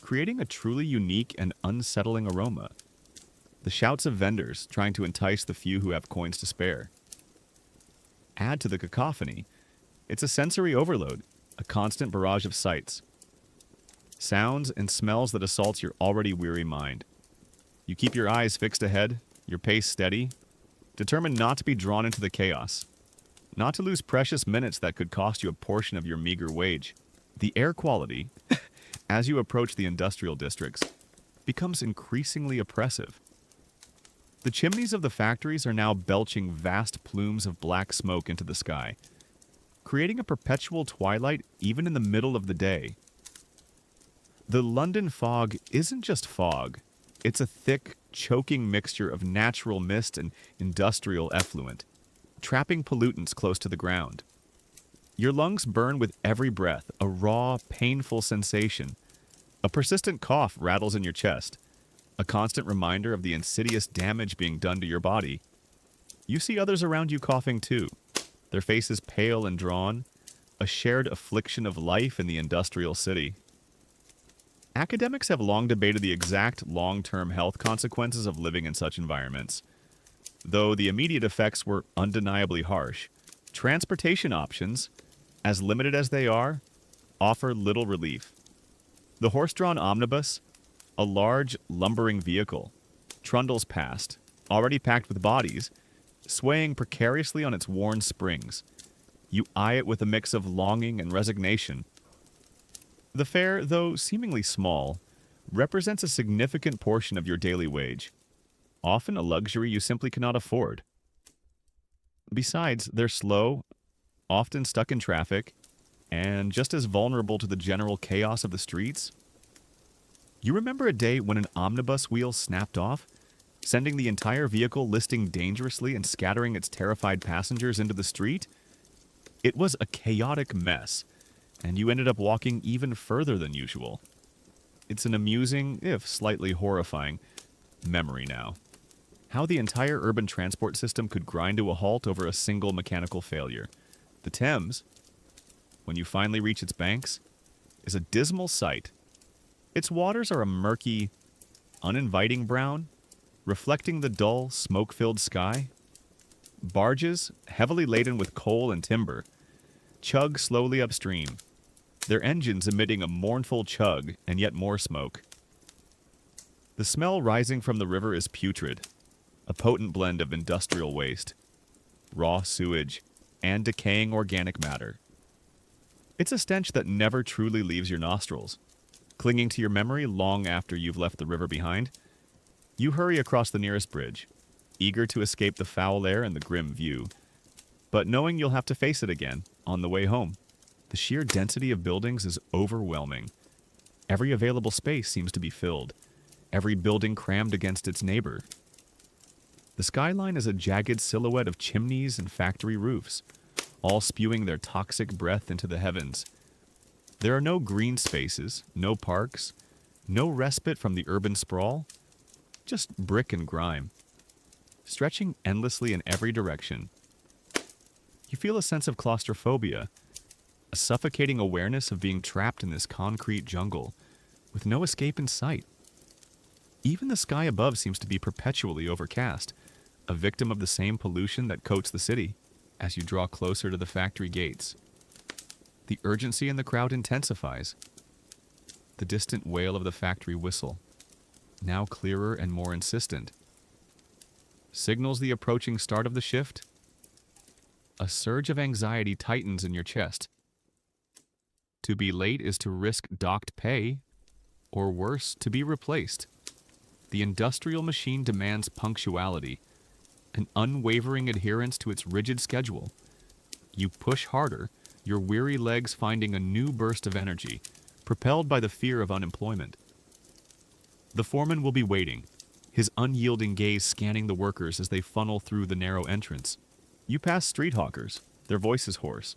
creating a truly unique and unsettling aroma. The shouts of vendors trying to entice the few who have coins to spare. Add to the cacophony, it's a sensory overload, a constant barrage of sights, sounds and smells that assaults your already weary mind. You keep your eyes fixed ahead, your pace steady, determined not to be drawn into the chaos, not to lose precious minutes that could cost you a portion of your meager wage. The air quality, as you approach the industrial districts, becomes increasingly oppressive. The chimneys of the factories are now belching vast plumes of black smoke into the sky, creating a perpetual twilight even in the middle of the day. The London fog isn't just fog. It's a thick, choking mixture of natural mist and industrial effluent, trapping pollutants close to the ground. Your lungs burn with every breath, a raw, painful sensation. A persistent cough rattles in your chest, a constant reminder of the insidious damage being done to your body. You see others around you coughing too, their faces pale and drawn, a shared affliction of life in the industrial city. Academics have long debated the exact long-term health consequences of living in such environments. Though the immediate effects were undeniably harsh, transportation options, as limited as they are, offer little relief. The horse-drawn omnibus, a large, lumbering vehicle, trundles past, already packed with bodies, swaying precariously on its worn springs. You eye it with a mix of longing and resignation. The fare, though seemingly small, represents a significant portion of your daily wage, often a luxury you simply cannot afford. Besides, they're slow, often stuck in traffic, and just as vulnerable to the general chaos of the streets. You remember a day when an omnibus wheel snapped off, sending the entire vehicle listing dangerously and scattering its terrified passengers into the street? It was a chaotic mess, and you ended up walking even further than usual. It's an amusing, if slightly horrifying, memory now. How the entire urban transport system could grind to a halt over a single mechanical failure. The Thames, when you finally reach its banks, is a dismal sight. Its waters are a murky, uninviting brown, reflecting the dull, smoke-filled sky. Barges, heavily laden with coal and timber, chug slowly upstream, their engines emitting a mournful chug and yet more smoke. The smell rising from the river is putrid, a potent blend of industrial waste, raw sewage, and decaying organic matter. It's a stench that never truly leaves your nostrils, clinging to your memory long after you've left the river behind. You hurry across the nearest bridge, eager to escape the foul air and the grim view, but knowing you'll have to face it again on the way home. The sheer density of buildings is overwhelming. Every available space seems to be filled, every building crammed against its neighbor. The skyline is a jagged silhouette of chimneys and factory roofs, all spewing their toxic breath into the heavens. There are no green spaces, no parks, no respite from the urban sprawl, just brick and grime, stretching endlessly in every direction. You feel a sense of claustrophobia, a suffocating awareness of being trapped in this concrete jungle, with no escape in sight. Even the sky above seems to be perpetually overcast, a victim of the same pollution that coats the city as you draw closer to the factory gates. The urgency in the crowd intensifies. The distant wail of the factory whistle, now clearer and more insistent, signals the approaching start of the shift. A surge of anxiety tightens in your chest. To be late is to risk docked pay, or worse, to be replaced. The industrial machine demands punctuality, an unwavering adherence to its rigid schedule. You push harder, your weary legs finding a new burst of energy, propelled by the fear of unemployment. The foreman will be waiting, his unyielding gaze scanning the workers as they funnel through the narrow entrance. You pass street hawkers, their voices hoarse,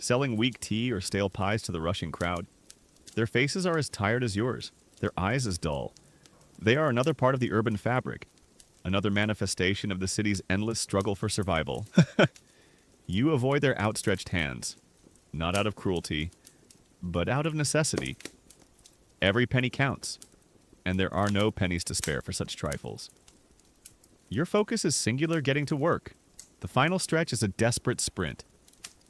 selling weak tea or stale pies to the rushing crowd. Their faces are as tired as yours, their eyes as dull. They are another part of the urban fabric, another manifestation of the city's endless struggle for survival. You avoid their outstretched hands, not out of cruelty, but out of necessity. Every penny counts, and there are no pennies to spare for such trifles. Your focus is singular getting to work. The final stretch is a desperate sprint,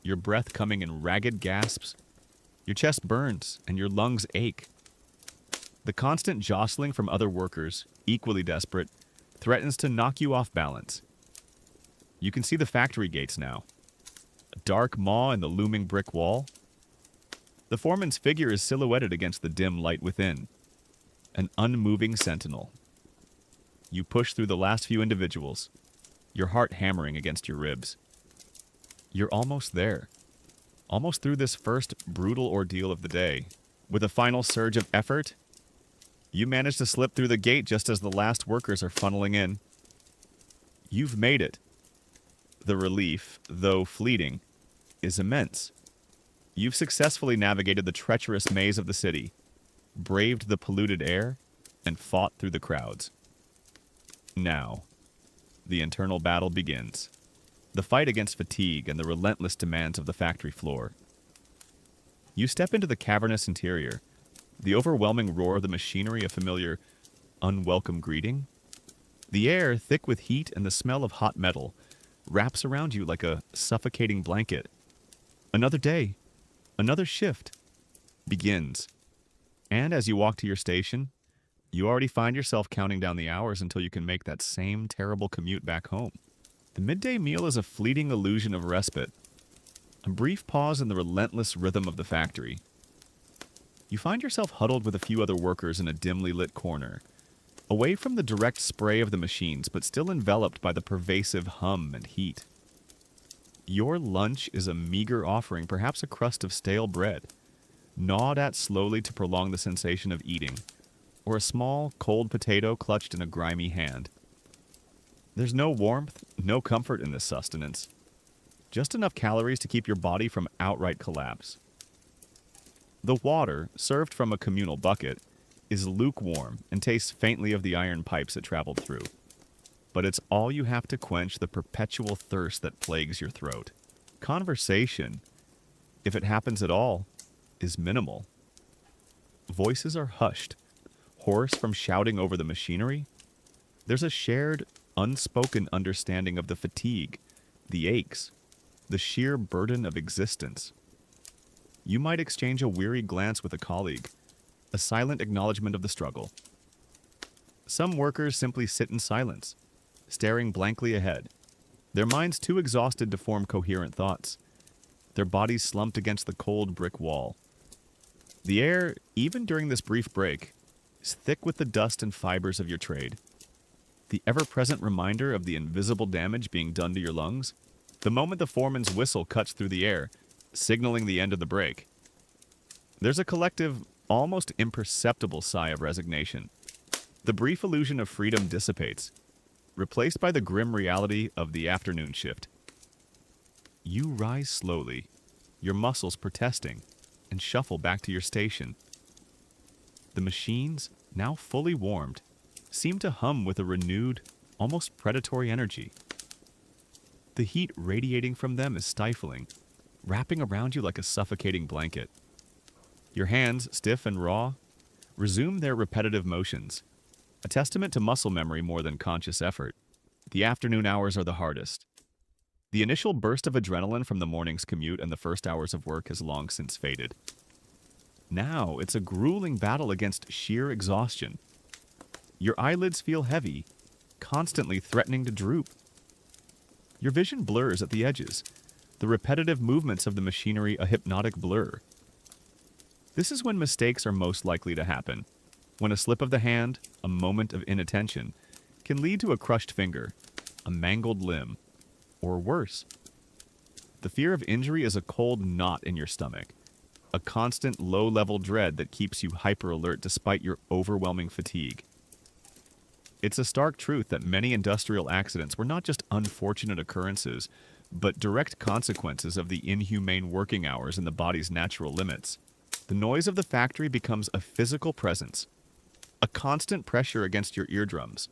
your breath coming in ragged gasps. Your chest burns and your lungs ache. The constant jostling from other workers, equally desperate, threatens to knock you off balance. You can see the factory gates now, a dark maw in the looming brick wall. The foreman's figure is silhouetted against the dim light within, an unmoving sentinel. You push through the last few individuals, your heart hammering against your ribs. You're almost there, almost through this first brutal ordeal of the day. With a final surge of effort, you manage to slip through the gate just as the last workers are funneling in. You've made it. The relief, though fleeting, is immense. You've successfully navigated the treacherous maze of the city, braved the polluted air, and fought through the crowds. Now, the internal battle begins. The fight against fatigue and the relentless demands of the factory floor. You step into the cavernous interior, the overwhelming roar of the machinery a familiar, unwelcome greeting. The air, thick with heat and the smell of hot metal, wraps around you like a suffocating blanket. Another day, another shift, begins. And as you walk to your station, you already find yourself counting down the hours until you can make that same terrible commute back home. The midday meal is a fleeting illusion of respite, a brief pause in the relentless rhythm of the factory. You find yourself huddled with a few other workers in a dimly lit corner, away from the direct spray of the machines, but still enveloped by the pervasive hum and heat. Your lunch is a meager offering, perhaps a crust of stale bread, gnawed at slowly to prolong the sensation of eating, or a small, cold potato clutched in a grimy hand. There's no warmth, no comfort in this sustenance. Just enough calories to keep your body from outright collapse. The water, served from a communal bucket, is lukewarm and tastes faintly of the iron pipes it traveled through. But it's all you have to quench the perpetual thirst that plagues your throat. Conversation, if it happens at all, is minimal. Voices are hushed, hoarse from shouting over the machinery. There's a shared, unspoken understanding of the fatigue, the aches, the sheer burden of existence. You might exchange a weary glance with a colleague, a silent acknowledgement of the struggle. Some workers simply sit in silence, staring blankly ahead, their minds too exhausted to form coherent thoughts, their bodies slumped against the cold brick wall. The air, even during this brief break, is thick with the dust and fibers of your trade. The ever-present reminder of the invisible damage being done to your lungs. The moment the foreman's whistle cuts through the air, signaling the end of the break. There's a collective, almost imperceptible sigh of resignation. The brief illusion of freedom dissipates, replaced by the grim reality of the afternoon shift. You rise slowly, your muscles protesting, and shuffle back to your station. The machines, now fully warmed, seem to hum with a renewed, almost predatory energy. The heat radiating from them is stifling, wrapping around you like a suffocating blanket. Your hands, stiff and raw, resume their repetitive motions, a testament to muscle memory more than conscious effort. The afternoon hours are the hardest. The initial burst of adrenaline from the morning's commute and the first hours of work has long since faded. Now it's a grueling battle against sheer exhaustion. Your eyelids feel heavy, constantly threatening to droop. Your vision blurs at the edges, the repetitive movements of the machinery a hypnotic blur. This is when mistakes are most likely to happen, when a slip of the hand, a moment of inattention, can lead to a crushed finger, a mangled limb, or worse. The fear of injury is a cold knot in your stomach, a constant low-level dread that keeps you hyper-alert despite your overwhelming fatigue. It's a stark truth that many industrial accidents were not just unfortunate occurrences, but direct consequences of the inhumane working hours and the body's natural limits. The noise of the factory becomes a physical presence, a constant pressure against your eardrums.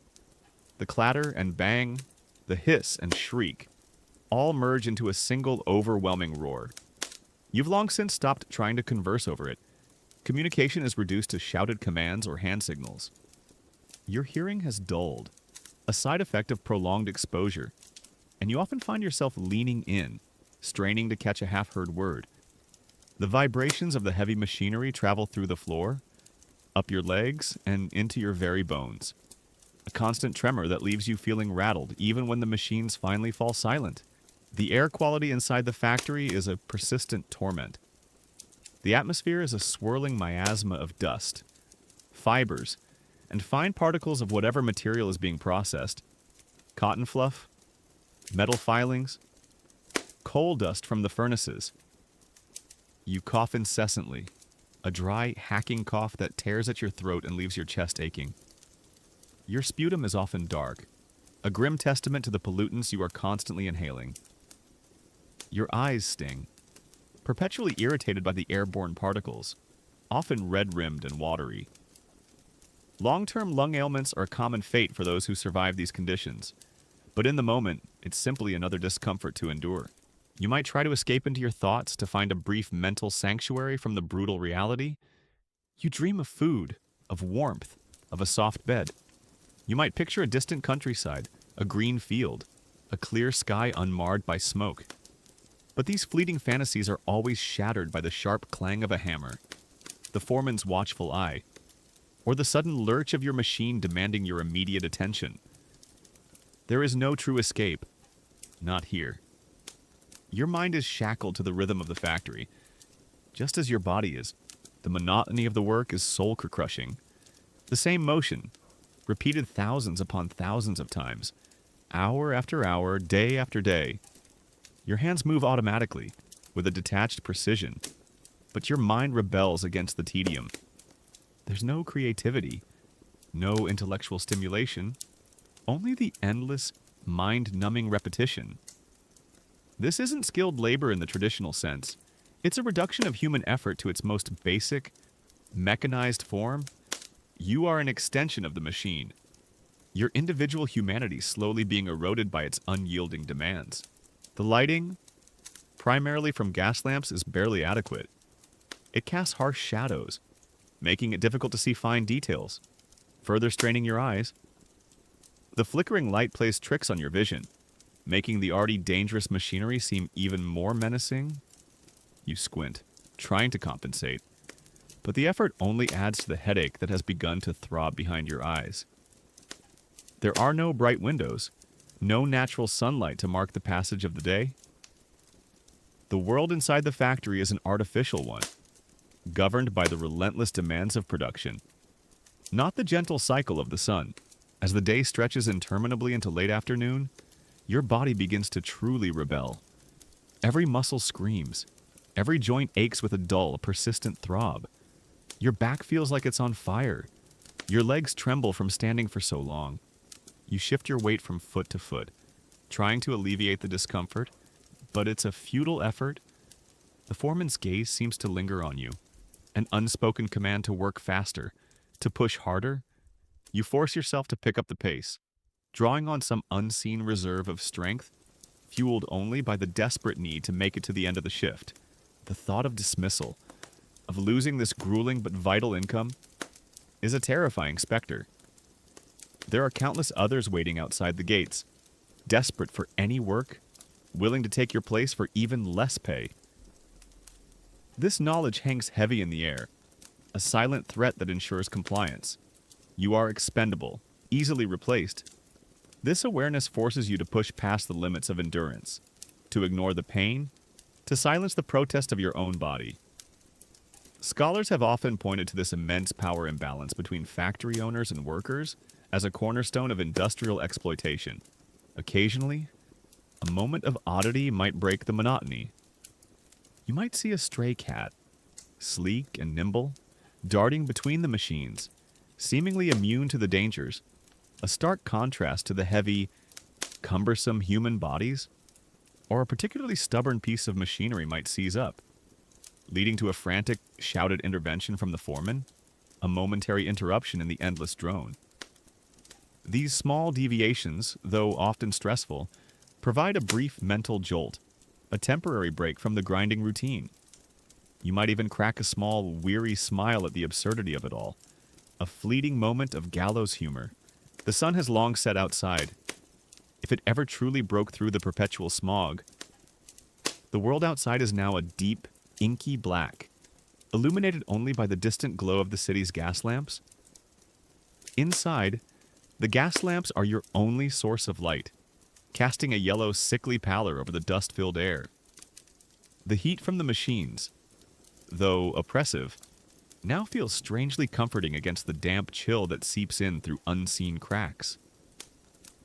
The clatter and bang, the hiss and shriek, all merge into a single overwhelming roar. You've long since stopped trying to converse over it. Communication is reduced to shouted commands or hand signals. Your hearing has dulled, a side effect of prolonged exposure, and you often find yourself leaning in, straining to catch a half-heard word. The vibrations of the heavy machinery travel through the floor, up your legs, and into your very bones. A constant tremor that leaves you feeling rattled even when the machines finally fall silent. The air quality inside the factory is a persistent torment. The atmosphere is a swirling miasma of dust, fibers, and fine particles of whatever material is being processed. Cotton fluff, metal filings, coal dust from the furnaces. You cough incessantly, a dry, hacking cough that tears at your throat and leaves your chest aching. Your sputum is often dark, a grim testament to the pollutants you are constantly inhaling. Your eyes sting, perpetually irritated by the airborne particles, often red-rimmed and watery. Long-term lung ailments are a common fate for those who survive these conditions, but in the moment, it's simply another discomfort to endure. You might try to escape into your thoughts to find a brief mental sanctuary from the brutal reality. You dream of food, of warmth, of a soft bed. You might picture a distant countryside, a green field, a clear sky unmarred by smoke. But these fleeting fantasies are always shattered by the sharp clang of a hammer, the foreman's watchful eye, or the sudden lurch of your machine demanding your immediate attention. There is no true escape. Not here. Your mind is shackled to the rhythm of the factory, just as your body is. The monotony of the work is soul-crushing. The same motion, repeated thousands upon thousands of times, hour after hour, day after day. Your hands move automatically, with a detached precision, but your mind rebels against the tedium. There's no creativity, no intellectual stimulation, only the endless, mind-numbing repetition. This isn't skilled labor in the traditional sense. It's a reduction of human effort to its most basic, mechanized form. You are an extension of the machine, your individual humanity slowly being eroded by its unyielding demands. The lighting, primarily from gas lamps, is barely adequate. It casts harsh shadows, making it difficult to see fine details, further straining your eyes. The flickering light plays tricks on your vision, making the already dangerous machinery seem even more menacing. You squint, trying to compensate, but the effort only adds to the headache that has begun to throb behind your eyes. There are no bright windows, no natural sunlight to mark the passage of the day. The world inside the factory is an artificial one, governed by the relentless demands of production, not the gentle cycle of the sun. As the day stretches interminably into late afternoon, your body begins to truly rebel. Every muscle screams. Every joint aches with a dull, persistent throb. Your back feels like it's on fire. Your legs tremble from standing for so long. You shift your weight from foot to foot, trying to alleviate the discomfort, but it's a futile effort. The foreman's gaze seems to linger on you, an unspoken command to work faster, to push harder. You force yourself to pick up the pace, drawing on some unseen reserve of strength, fueled only by the desperate need to make it to the end of the shift. The thought of dismissal, of losing this grueling but vital income, is a terrifying specter. There are countless others waiting outside the gates, desperate for any work, willing to take your place for even less pay. This knowledge hangs heavy in the air, a silent threat that ensures compliance. You are expendable, easily replaced. This awareness forces you to push past the limits of endurance, to ignore the pain, to silence the protest of your own body. Scholars have often pointed to this immense power imbalance between factory owners and workers as a cornerstone of industrial exploitation. Occasionally, a moment of oddity might break the monotony. You might see a stray cat, sleek and nimble, darting between the machines, seemingly immune to the dangers, a stark contrast to the heavy, cumbersome human bodies. or a particularly stubborn piece of machinery might seize up, leading to a frantic, shouted intervention from the foreman, a momentary interruption in the endless drone. These small deviations, though often stressful, provide a brief mental jolt, a temporary break from the grinding routine. You might even crack a small, weary smile at the absurdity of it all, a fleeting moment of gallows humor. The sun has long set outside. If it ever truly broke through the perpetual smog, the world outside is now a deep, inky black, illuminated only by the distant glow of the city's gas lamps. Inside, the gas lamps are your only source of light, casting a yellow, sickly pallor over the dust-filled air. The heat from the machines, though oppressive, now feels strangely comforting against the damp chill that seeps in through unseen cracks.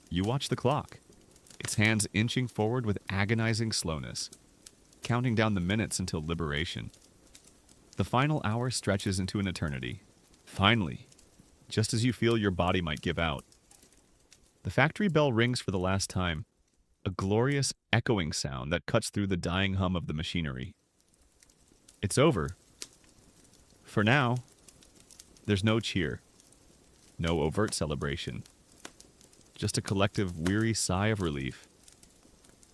You watch the clock, its hands inching forward with agonizing slowness, counting down the minutes until liberation. The final hour stretches into an eternity. Finally, just as you feel your body might give out, the factory bell rings for the last time, a glorious echoing sound that cuts through the dying hum of the machinery. It's over. For now, there's no cheer, no overt celebration, just a collective weary sigh of relief.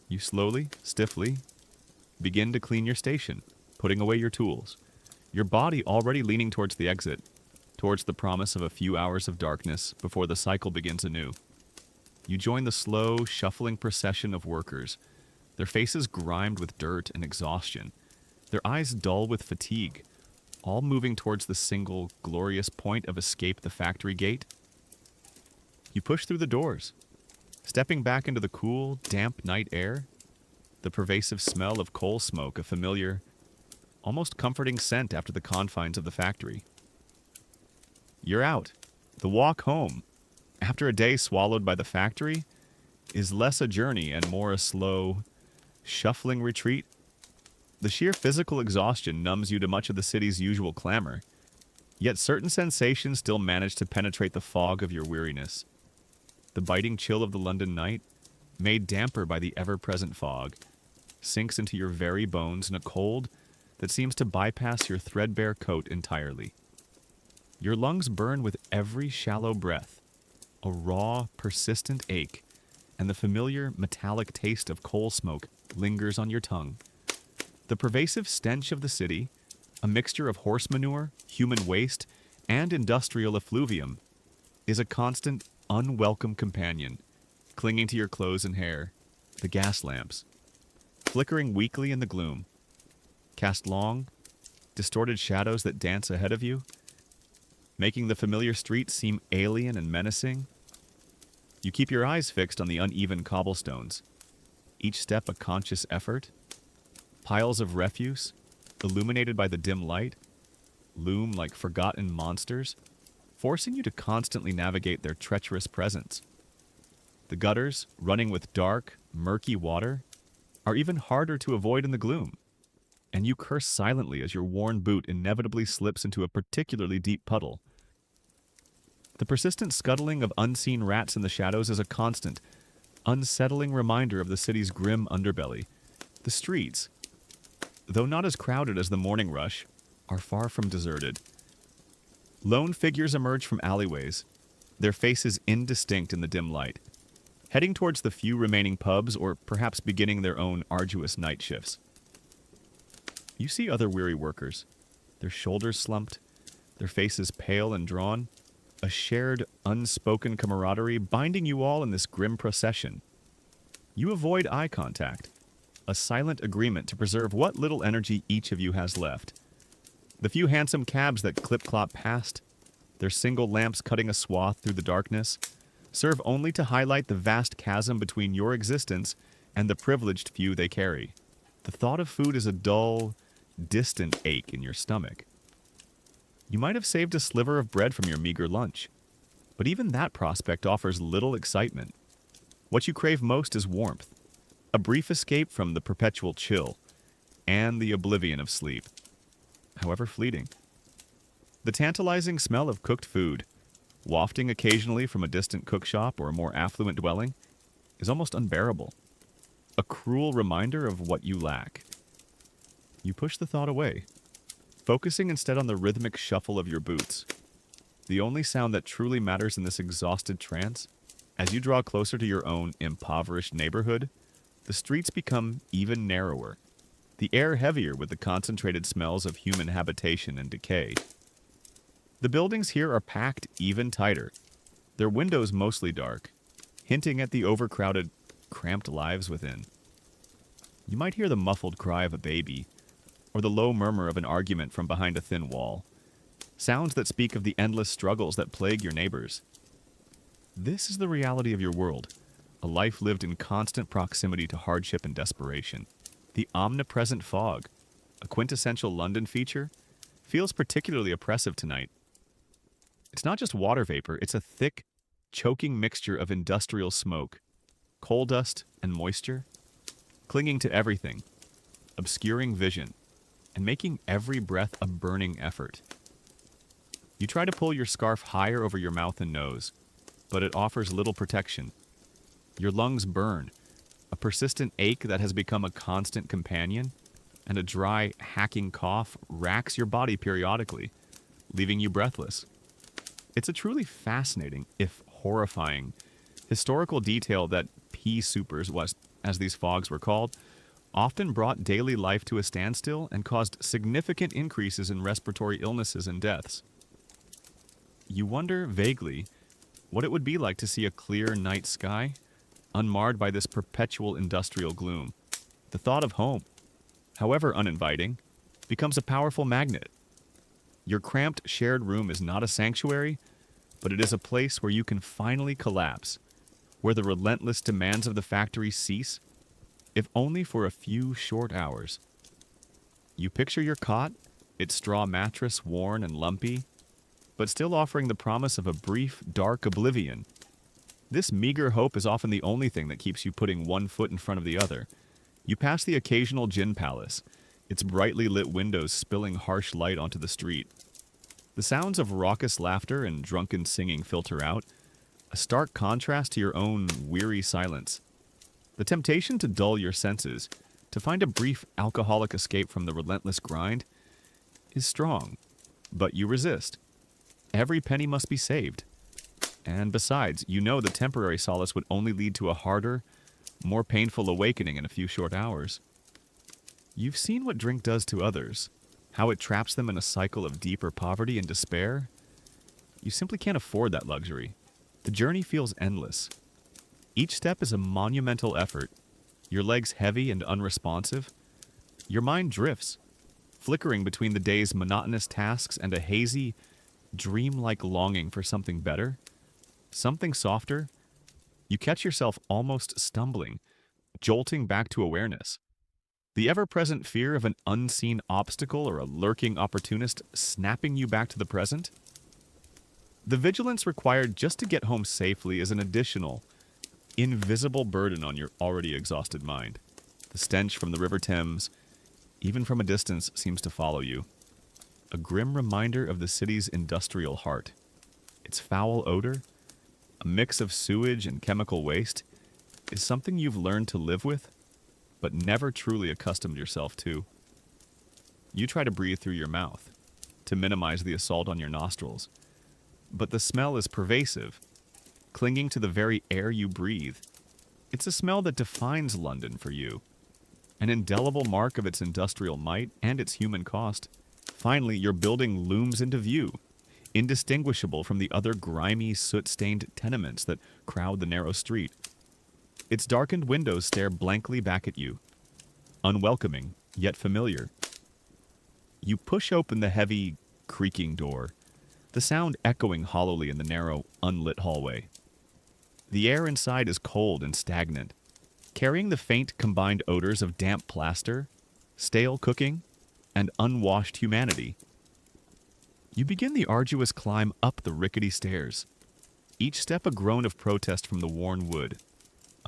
You slowly, stiffly, begin to clean your station, putting away your tools, your body already leaning towards the exit, towards the promise of a few hours of darkness before the cycle begins anew. You join the slow, shuffling procession of workers, their faces grimed with dirt and exhaustion, their eyes dull with fatigue, all moving towards the single, glorious point of escape, the factory gate. You push through the doors, stepping back into the cool, damp night air, the pervasive smell of coal smoke, a familiar, almost comforting scent after the confines of the factory. You're out. The walk home, after a day swallowed by the factory, is less a journey and more a slow, shuffling retreat. The sheer physical exhaustion numbs you to much of the city's usual clamor, yet certain sensations still manage to penetrate the fog of your weariness. The biting chill of the London night, made damper by the ever-present fog, sinks into your very bones in a cold that seems to bypass your threadbare coat entirely. Your lungs burn with every shallow breath, a raw, persistent ache, and the familiar metallic taste of coal smoke lingers on your tongue. The pervasive stench of the city, a mixture of horse manure, human waste, and industrial effluvium, is a constant, unwelcome companion, clinging to your clothes and hair. The gas lamps, flickering weakly in the gloom, cast long, distorted shadows that dance ahead of you, making the familiar streets seem alien and menacing. You keep your eyes fixed on the uneven cobblestones, each step a conscious effort. Piles of refuse, illuminated by the dim light, loom like forgotten monsters, forcing you to constantly navigate their treacherous presence. The gutters, running with dark, murky water, are even harder to avoid in the gloom, and you curse silently as your worn boot inevitably slips into a particularly deep puddle. The persistent scuttling of unseen rats in the shadows is a constant, unsettling reminder of the city's grim underbelly. The streets, though not as crowded as the morning rush, are far from deserted. Lone figures emerge from alleyways, their faces indistinct in the dim light, heading towards the few remaining pubs or perhaps beginning their own arduous night shifts. You see other weary workers, their shoulders slumped, their faces pale and drawn, a shared, unspoken camaraderie binding you all in this grim procession. You avoid eye contact, a silent agreement to preserve what little energy each of you has left. The few handsome cabs that clip-clop past, their single lamps cutting a swath through the darkness, serve only to highlight the vast chasm between your existence and the privileged few they carry. The thought of food is a dull, distant ache in your stomach. You might have saved a sliver of bread from your meager lunch, but even that prospect offers little excitement. What you crave most is warmth, a brief escape from the perpetual chill, and the oblivion of sleep, however fleeting. The tantalizing smell of cooked food, wafting occasionally from a distant cookshop or a more affluent dwelling, is almost unbearable. a cruel reminder of what you lack. You push the thought away, focusing instead on the rhythmic shuffle of your boots. The only sound that truly matters in this exhausted trance, as you draw closer to your own impoverished neighborhood, the streets become even narrower, the air heavier with the concentrated smells of human habitation and decay. The buildings here are packed even tighter, their windows mostly dark, hinting at the overcrowded, cramped lives within. You might hear the muffled cry of a baby, or the low murmur of an argument from behind a thin wall, sounds that speak of the endless struggles that plague your neighbors. This is the reality of your world, a life lived in constant proximity to hardship and desperation. The omnipresent fog, a quintessential London feature, feels particularly oppressive tonight. It's not just water vapor, it's a thick, choking mixture of industrial smoke, coal dust, and moisture, clinging to everything, obscuring vision, and making every breath a burning effort. You try to pull your scarf higher over your mouth and nose, but it offers little protection. Your lungs burn, a persistent ache that has become a constant companion, and a dry, hacking cough racks your body periodically, leaving you breathless. It's a truly fascinating, if horrifying, historical detail that pea-soupers, as these fogs were called, often brought daily life to a standstill and caused significant increases in respiratory illnesses and deaths. You wonder, vaguely, what it would be like to see a clear night sky, unmarred by this perpetual industrial gloom. The thought of home, however uninviting, becomes a powerful magnet. Your cramped shared room is not a sanctuary, but it is a place where you can finally collapse, where the relentless demands of the factory cease, if only for a few short hours. You picture your cot, its straw mattress worn and lumpy, but still offering the promise of a brief, dark oblivion. This meager hope is often the only thing that keeps you putting one foot in front of the other. You pass the occasional gin palace, its brightly lit windows spilling harsh light onto the street. The sounds of raucous laughter and drunken singing filter out, a stark contrast to your own weary silence. The temptation to dull your senses, to find a brief alcoholic escape from the relentless grind, is strong, but you resist. Every penny must be saved. And besides, you know the temporary solace would only lead to a harder, more painful awakening in a few short hours. You've seen what drink does to others, how it traps them in a cycle of deeper poverty and despair. You simply can't afford that luxury. The journey feels endless. Each step is a monumental effort, your legs heavy and unresponsive. Your mind drifts, flickering between the day's monotonous tasks and a hazy, dreamlike longing for something better, something softer. You catch yourself almost stumbling, jolting back to awareness. The ever-present fear of an unseen obstacle or a lurking opportunist snapping you back to the present. The vigilance required just to get home safely is an additional, invisible burden on your already exhausted mind. The stench from the River Thames, even from a distance, seems to follow you. A grim reminder of the city's industrial heart. Its foul odor, a mix of sewage and chemical waste, is something you've learned to live with, but never truly accustomed yourself to. You try to breathe through your mouth, to minimize the assault on your nostrils, but the smell is pervasive, clinging to the very air you breathe. It's a smell that defines London for you, an indelible mark of its industrial might and its human cost. Finally, your building looms into view, indistinguishable from the other grimy, soot-stained tenements that crowd the narrow street. Its darkened windows stare blankly back at you, unwelcoming, yet familiar. You push open the heavy, creaking door, the sound echoing hollowly in the narrow, unlit hallway. The air inside is cold and stagnant, carrying the faint combined odors of damp plaster, stale cooking, and unwashed humanity. You begin the arduous climb up the rickety stairs, each step a groan of protest from the worn wood,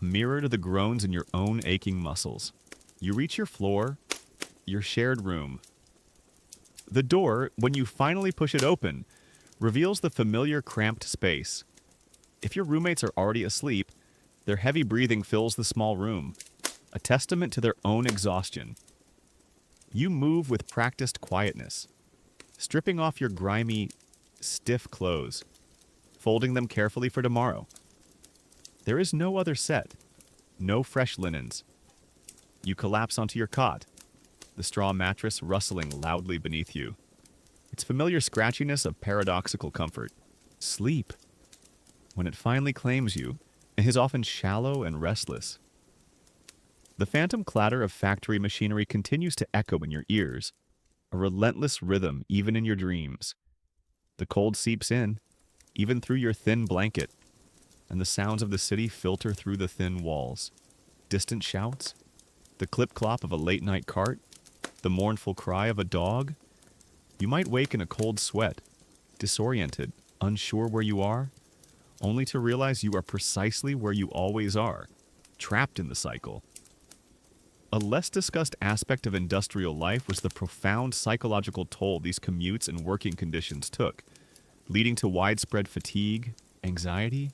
a mirror to the groans in your own aching muscles. You reach your floor, your shared room. The door, when you finally push it open, reveals the familiar cramped space. If your roommates are already asleep, their heavy breathing fills the small room, a testament to their own exhaustion. You move with practiced quietness, stripping off your grimy, stiff clothes, folding them carefully for tomorrow. There is no other set, no fresh linens. You collapse onto your cot, the straw mattress rustling loudly beneath you. Its familiar scratchiness of paradoxical comfort. Sleep, when it finally claims you, is often shallow and restless. The phantom clatter of factory machinery continues to echo in your ears, a relentless rhythm even in your dreams. The cold seeps in, even through your thin blanket, and the sounds of the city filter through the thin walls. Distant shouts, the clip-clop of a late-night cart, the mournful cry of a dog. You might wake in a cold sweat, disoriented, unsure where you are, only to realize you are precisely where you always are, trapped in the cycle. A less discussed aspect of industrial life was the profound psychological toll these commutes and working conditions took, leading to widespread fatigue, anxiety,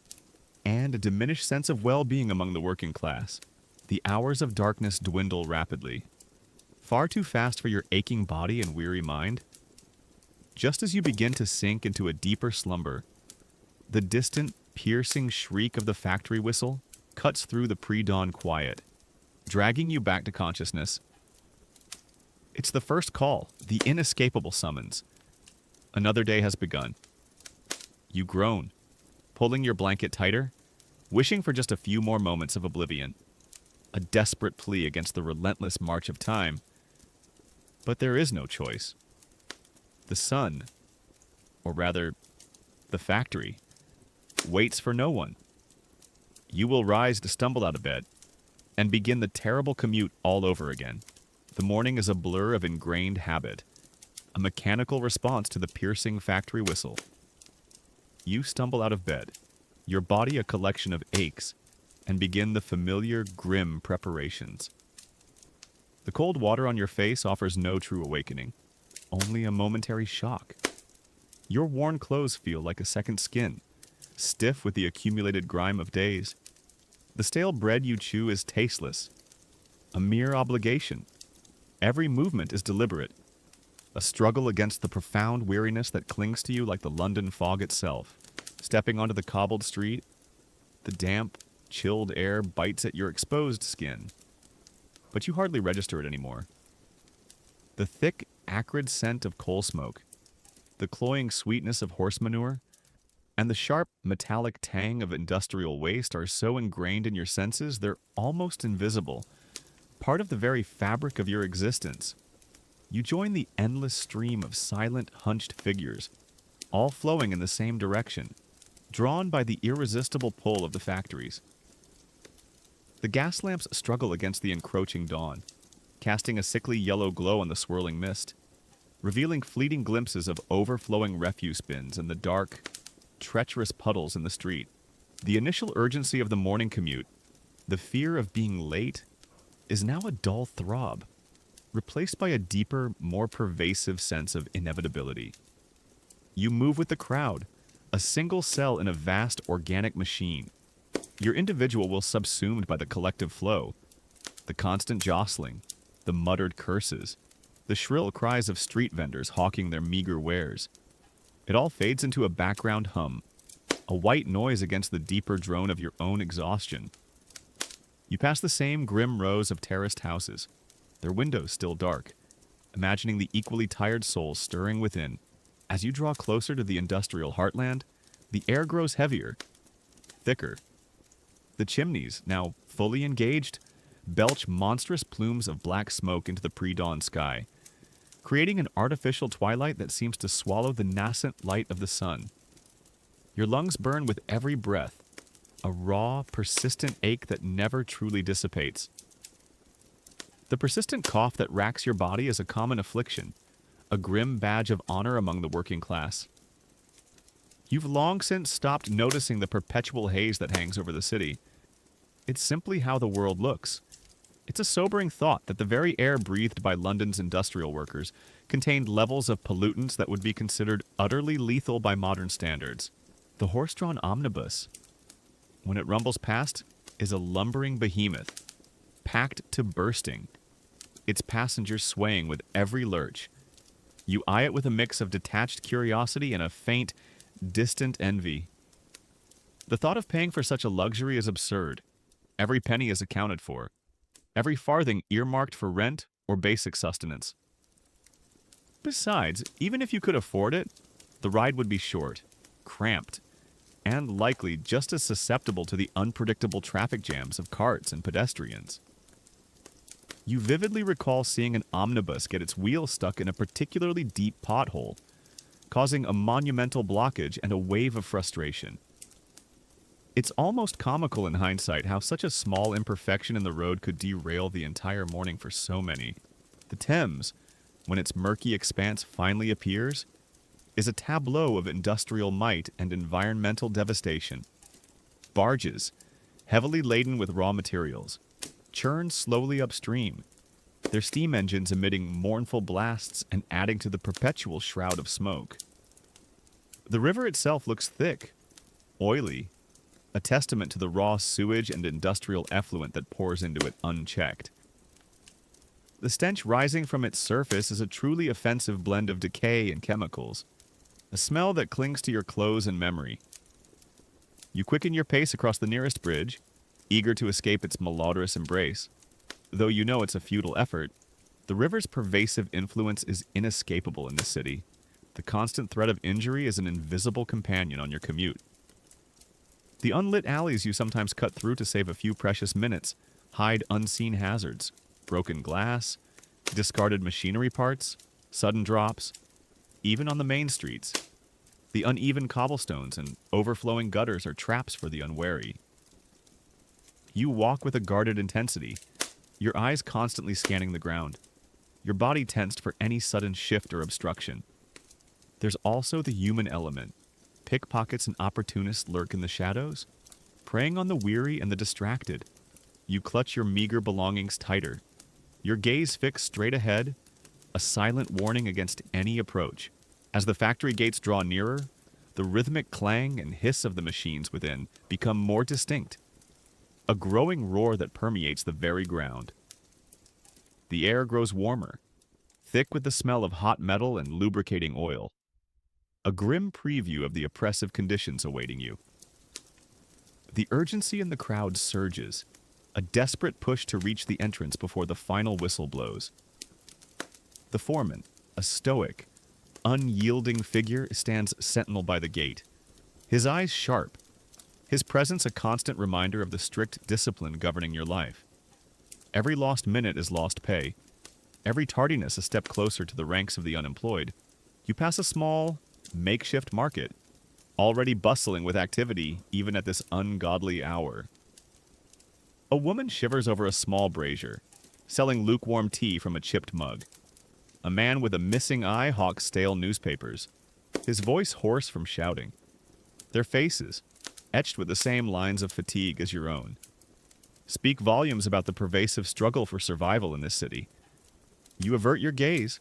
and a diminished sense of well-being among the working class. The hours of darkness dwindle rapidly, far too fast for your aching body and weary mind. Just as you begin to sink into a deeper slumber, the distant, piercing shriek of the factory whistle cuts through the pre-dawn quiet, dragging you back to consciousness. It's the first call, the inescapable summons. Another day has begun. You groan, pulling your blanket tighter, wishing for just a few more moments of oblivion. A desperate plea against the relentless march of time. But there is no choice. The sun, or rather, the factory, waits for no one. You will rise to stumble out of bed and begin the terrible commute all over again. The morning is a blur of ingrained habit, a mechanical response to the piercing factory whistle. You stumble out of bed, your body a collection of aches, and begin the familiar, grim preparations. The cold water on your face offers no true awakening, only a momentary shock. Your worn clothes feel like a second skin, stiff with the accumulated grime of days. The stale bread you chew is tasteless, a mere obligation. Every movement is deliberate, a struggle against the profound weariness that clings to you like the London fog itself. Stepping onto the cobbled street, the damp, chilled air bites at your exposed skin, but you hardly register it anymore. The thick, acrid scent of coal smoke, the cloying sweetness of horse manure, and the sharp, metallic tang of industrial waste are so ingrained in your senses they're almost invisible, part of the very fabric of your existence. You join the endless stream of silent, hunched figures, all flowing in the same direction, drawn by the irresistible pull of the factories. The gas lamps struggle against the encroaching dawn, casting a sickly yellow glow on the swirling mist, revealing fleeting glimpses of overflowing refuse bins and the dark, treacherous puddles in the street. The initial urgency of the morning commute, the fear of being late, is now a dull throb, replaced by a deeper, more pervasive sense of inevitability. You move with the crowd, a single cell in a vast organic machine. Your individual will subsumed by the collective flow, the constant jostling, the muttered curses, the shrill cries of street vendors hawking their meager wares. It all fades into a background hum, a white noise against the deeper drone of your own exhaustion. You pass the same grim rows of terraced houses, their windows still dark, imagining the equally tired souls stirring within. As you draw closer to the industrial heartland, the air grows heavier, thicker. The chimneys, now fully engaged, belch monstrous plumes of black smoke into the pre-dawn sky, creating an artificial twilight that seems to swallow the nascent light of the sun. Your lungs burn with every breath, a raw, persistent ache that never truly dissipates. The persistent cough that racks your body is a common affliction, a grim badge of honor among the working class. You've long since stopped noticing the perpetual haze that hangs over the city. It's simply how the world looks. It's a sobering thought that the very air breathed by London's industrial workers contained levels of pollutants that would be considered utterly lethal by modern standards. The horse-drawn omnibus, when it rumbles past, is a lumbering behemoth, packed to bursting, its passengers swaying with every lurch. You eye it with a mix of detached curiosity and a faint, distant envy. The thought of paying for such a luxury is absurd. Every penny is accounted for, every farthing earmarked for rent or basic sustenance. Besides, even if you could afford it, the ride would be short, cramped, and likely just as susceptible to the unpredictable traffic jams of carts and pedestrians. You vividly recall seeing an omnibus get its wheel stuck in a particularly deep pothole, causing a monumental blockage and a wave of frustration. It's almost comical in hindsight how such a small imperfection in the road could derail the entire morning for so many. The Thames, when its murky expanse finally appears, is a tableau of industrial might and environmental devastation. Barges, heavily laden with raw materials, churn slowly upstream, their steam engines emitting mournful blasts and adding to the perpetual shroud of smoke. The river itself looks thick, oily, a testament to the raw sewage and industrial effluent that pours into it unchecked. The stench rising from its surface is a truly offensive blend of decay and chemicals, a smell that clings to your clothes and memory. You quicken your pace across the nearest bridge, eager to escape its malodorous embrace. Though you know it's a futile effort, the river's pervasive influence is inescapable in this city. The constant threat of injury is an invisible companion on your commute. The unlit alleys you sometimes cut through to save a few precious minutes hide unseen hazards, broken glass, discarded machinery parts, sudden drops. Even on the main streets, the uneven cobblestones and overflowing gutters are traps for the unwary. You walk with a guarded intensity, your eyes constantly scanning the ground, your body tensed for any sudden shift or obstruction. There's also the human element. Pickpockets and opportunists lurk in the shadows, preying on the weary and the distracted. You clutch your meager belongings tighter, your gaze fixed straight ahead, a silent warning against any approach. As the factory gates draw nearer, the rhythmic clang and hiss of the machines within become more distinct, a growing roar that permeates the very ground. The air grows warmer, thick with the smell of hot metal and lubricating oil. A grim preview of the oppressive conditions awaiting you. The urgency in the crowd surges, a desperate push to reach the entrance before the final whistle blows. The foreman, a stoic, unyielding figure, stands sentinel by the gate, his eyes sharp, his presence a constant reminder of the strict discipline governing your life. Every lost minute is lost pay, every tardiness a step closer to the ranks of the unemployed. You pass a small, makeshift market, already bustling with activity even at this ungodly hour. A woman shivers over a small brazier, selling lukewarm tea from a chipped mug. A man with a missing eye hawks stale newspapers, his voice hoarse from shouting. Their faces, etched with the same lines of fatigue as your own, speak volumes about the pervasive struggle for survival in this city. You avert your gaze,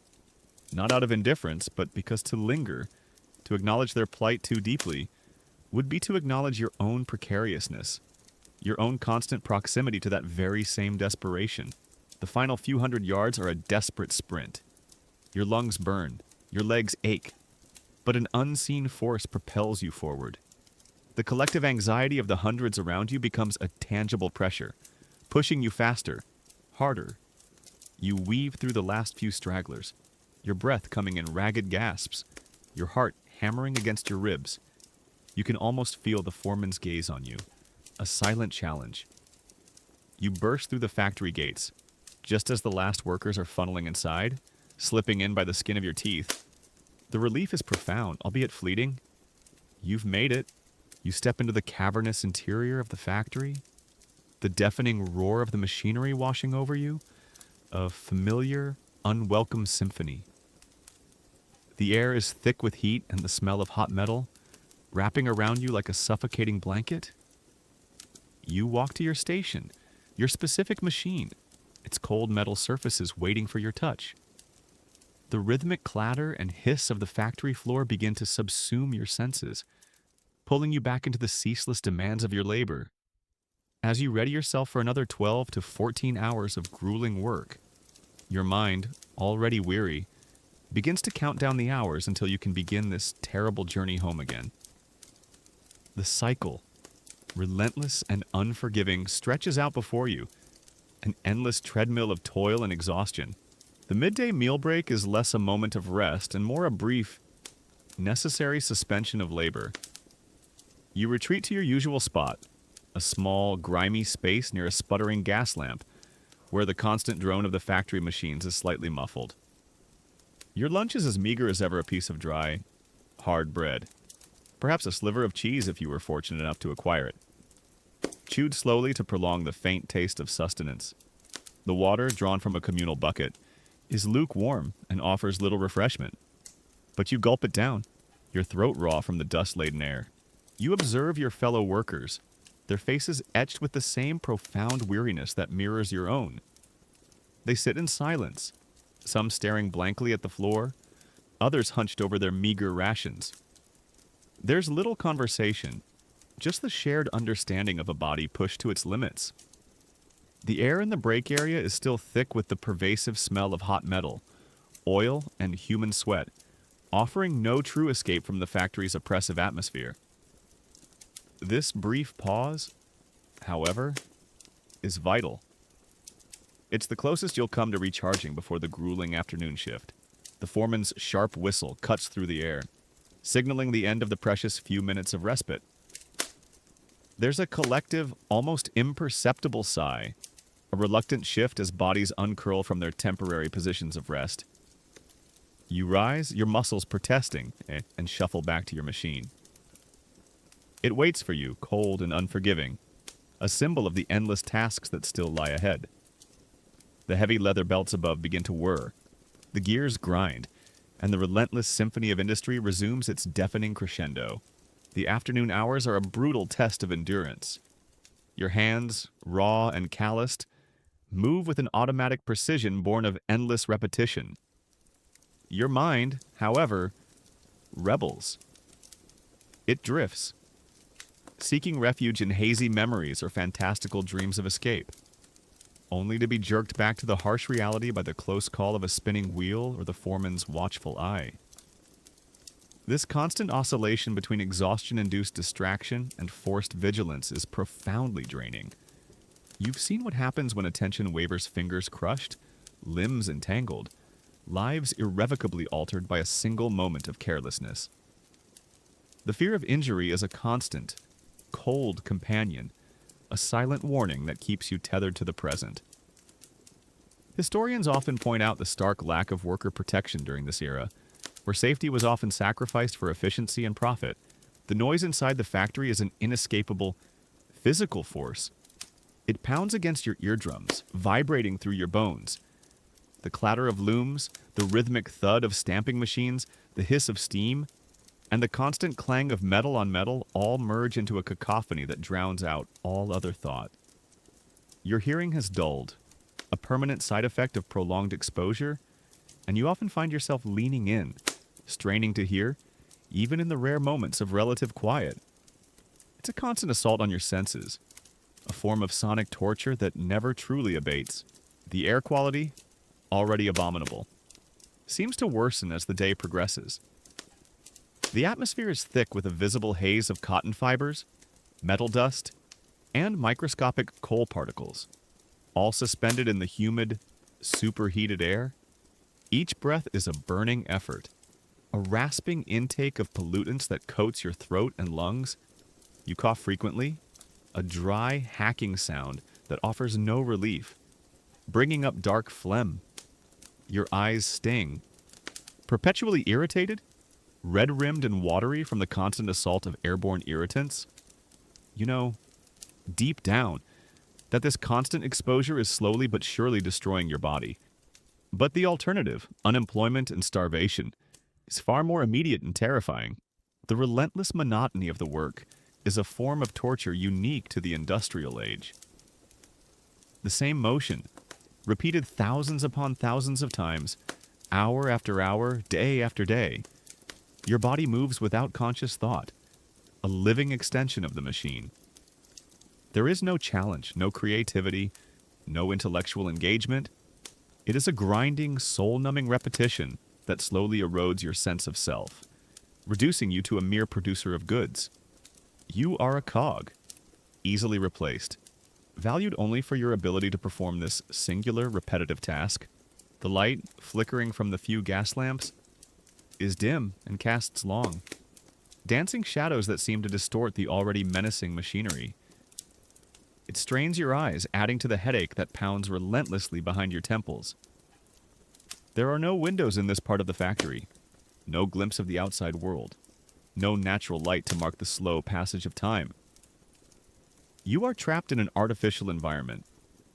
not out of indifference, but because to linger, to acknowledge their plight too deeply, would be to acknowledge your own precariousness, your own constant proximity to that very same desperation. The final few hundred yards are a desperate sprint. Your lungs burn, your legs ache, but an unseen force propels you forward. The collective anxiety of the hundreds around you becomes a tangible pressure, pushing you faster, harder. You weave through the last few stragglers, your breath coming in ragged gasps, your heart hammering against your ribs. You can almost feel the foreman's gaze on you, a silent challenge. You burst through the factory gates, just as the last workers are funneling inside, slipping in by the skin of your teeth. The relief is profound, albeit fleeting. You've made it. You step into the cavernous interior of the factory, the deafening roar of the machinery washing over you, a familiar, unwelcome symphony. The air is thick with heat and the smell of hot metal, wrapping around you like a suffocating blanket. You walk to your station, your specific machine, its cold metal surfaces waiting for your touch. The rhythmic clatter and hiss of the factory floor begin to subsume your senses, pulling you back into the ceaseless demands of your labor. As you ready yourself for another 12 to 14 hours of grueling work, your mind, already weary, begins to count down the hours until you can begin this terrible journey home again. The cycle, relentless and unforgiving, stretches out before you, an endless treadmill of toil and exhaustion. The midday meal break is less a moment of rest and more a brief, necessary suspension of labor. You retreat to your usual spot, a small, grimy space near a sputtering gas lamp, where the constant drone of the factory machines is slightly muffled. Your lunch is as meager as ever: a piece of dry, hard bread. Perhaps a sliver of cheese if you were fortunate enough to acquire it. Chewed slowly to prolong the faint taste of sustenance. The water, drawn from a communal bucket, is lukewarm and offers little refreshment. But you gulp it down, your throat raw from the dust-laden air. You observe your fellow workers, their faces etched with the same profound weariness that mirrors your own. They sit in silence, some staring blankly at the floor, others hunched over their meager rations. There's little conversation, just the shared understanding of a body pushed to its limits. The air in the break area is still thick with the pervasive smell of hot metal, oil, and human sweat, offering no true escape from the factory's oppressive atmosphere. This brief pause, however, is vital. It's the closest you'll come to recharging before the grueling afternoon shift. The foreman's sharp whistle cuts through the air, signaling the end of the precious few minutes of respite. There's a collective, almost imperceptible sigh, a reluctant shift as bodies uncurl from their temporary positions of rest. You rise, your muscles protesting, and shuffle back to your machine. It waits for you, cold and unforgiving, a symbol of the endless tasks that still lie ahead. The heavy leather belts above begin to whir, the gears grind, and the relentless symphony of industry resumes its deafening crescendo. The afternoon hours are a brutal test of endurance. Your hands, raw and calloused, move with an automatic precision born of endless repetition. Your mind, however, rebels. It drifts, seeking refuge in hazy memories or fantastical dreams of escape, only to be jerked back to the harsh reality by the close call of a spinning wheel or the foreman's watchful eye. This constant oscillation between exhaustion-induced distraction and forced vigilance is profoundly draining. You've seen what happens when attention wavers, fingers crushed, limbs entangled, lives irrevocably altered by a single moment of carelessness. The fear of injury is a constant, cold companion, a silent warning that keeps you tethered to the present. Historians often point out the stark lack of worker protection during this era, where safety was often sacrificed for efficiency and profit. The noise inside the factory is an inescapable physical force. It pounds against your eardrums, vibrating through your bones. The clatter of looms, the rhythmic thud of stamping machines, the hiss of steam, and the constant clang of metal on metal all merge into a cacophony that drowns out all other thought. Your hearing has dulled, a permanent side effect of prolonged exposure, and you often find yourself leaning in, straining to hear, even in the rare moments of relative quiet. It's a constant assault on your senses, a form of sonic torture that never truly abates. The air quality, already abominable, seems to worsen as the day progresses. The atmosphere is thick with a visible haze of cotton fibers, metal dust, and microscopic coal particles, all suspended in the humid, superheated air. Each breath is a burning effort, a rasping intake of pollutants that coats your throat and lungs. You cough frequently, a dry, hacking sound that offers no relief, bringing up dark phlegm. Your eyes sting. Perpetually irritated, red-rimmed and watery from the constant assault of airborne irritants, you know, deep down, that this constant exposure is slowly but surely destroying your body. But the alternative, unemployment and starvation, is far more immediate and terrifying. The relentless monotony of the work is a form of torture unique to the industrial age. The same motion, repeated thousands upon thousands of times, hour after hour, day after day. Your body moves without conscious thought, a living extension of the machine. There is no challenge, no creativity, no intellectual engagement. It is a grinding, soul-numbing repetition that slowly erodes your sense of self, reducing you to a mere producer of goods. You are a cog, easily replaced, valued only for your ability to perform this singular, repetitive task. The light, flickering from the few gas lamps, is dim and casts long, dancing shadows that seem to distort the already menacing machinery. It strains your eyes, adding to the headache that pounds relentlessly behind your temples. There are no windows in this part of the factory, no glimpse of the outside world, no natural light to mark the slow passage of time. You are trapped in an artificial environment,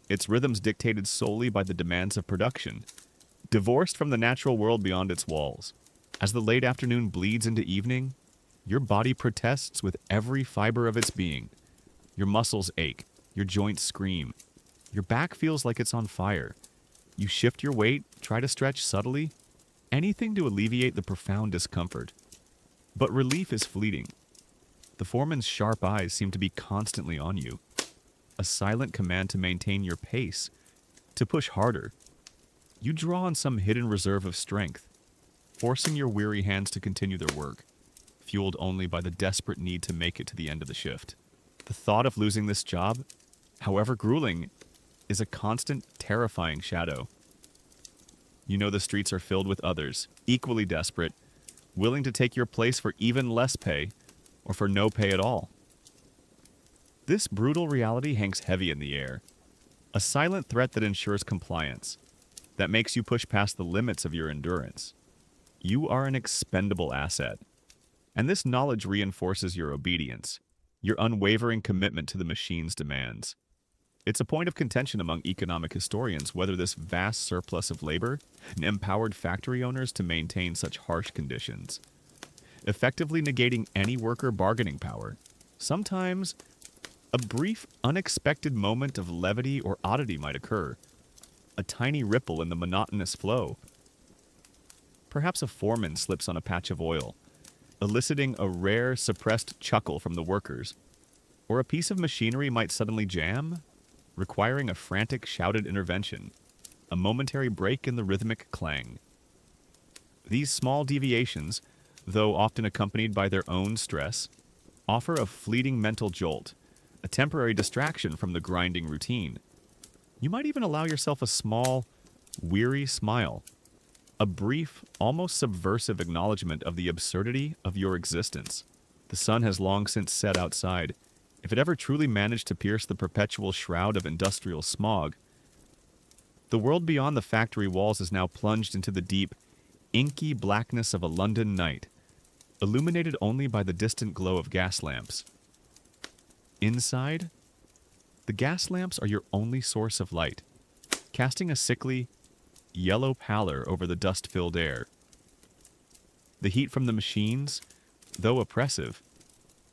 its rhythms dictated solely by the demands of production, divorced from the natural world beyond its walls. As the late afternoon bleeds into evening, your body protests with every fiber of its being. Your muscles ache, your joints scream, your back feels like it's on fire. You shift your weight, try to stretch subtly, anything to alleviate the profound discomfort. But relief is fleeting. The foreman's sharp eyes seem to be constantly on you, a silent command to maintain your pace, to push harder. You draw on some hidden reserve of strength, forcing your weary hands to continue their work, fueled only by the desperate need to make it to the end of the shift. The thought of losing this job, however grueling, is a constant, terrifying shadow. You know the streets are filled with others, equally desperate, willing to take your place for even less pay, or for no pay at all. This brutal reality hangs heavy in the air, a silent threat that ensures compliance, that makes you push past the limits of your endurance. You are an expendable asset, and this knowledge reinforces your obedience, your unwavering commitment to the machine's demands. It's a point of contention among economic historians whether this vast surplus of labor empowered factory owners to maintain such harsh conditions, effectively negating any worker bargaining power. Sometimes, a brief, unexpected moment of levity or oddity might occur, a tiny ripple in the monotonous flow. Perhaps a foreman slips on a patch of oil, eliciting a rare, suppressed chuckle from the workers, or a piece of machinery might suddenly jam, requiring a frantic, shouted intervention, a momentary break in the rhythmic clang. These small deviations, though often accompanied by their own stress, offer a fleeting mental jolt, a temporary distraction from the grinding routine. You might even allow yourself a small, weary smile, a brief, almost subversive acknowledgement of the absurdity of your existence. The sun has long since set outside. If it ever truly managed to pierce the perpetual shroud of industrial smog, the world beyond the factory walls is now plunged into the deep, inky blackness of a London night, illuminated only by the distant glow of gas lamps. Inside, the gas lamps are your only source of light, casting a sickly, yellow pallor over the dust-filled air. The heat from the machines, though oppressive,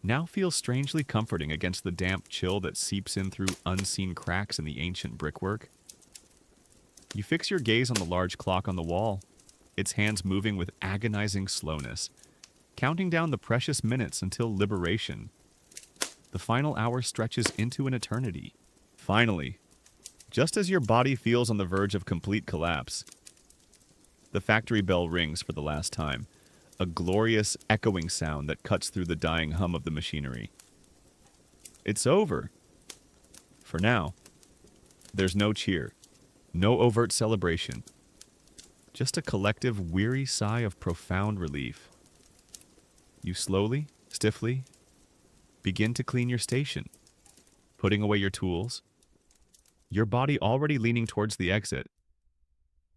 now feels strangely comforting against the damp chill that seeps in through unseen cracks in the ancient brickwork. You fix your gaze on the large clock on the wall, its hands moving with agonizing slowness, counting down the precious minutes until liberation. The final hour stretches into an eternity. Finally, just as your body feels on the verge of complete collapse, the factory bell rings for the last time, a glorious, echoing sound that cuts through the dying hum of the machinery. It's over. For now. There's no cheer, no overt celebration, just a collective, weary sigh of profound relief. You slowly, stiffly, begin to clean your station, putting away your tools, your body already leaning towards the exit,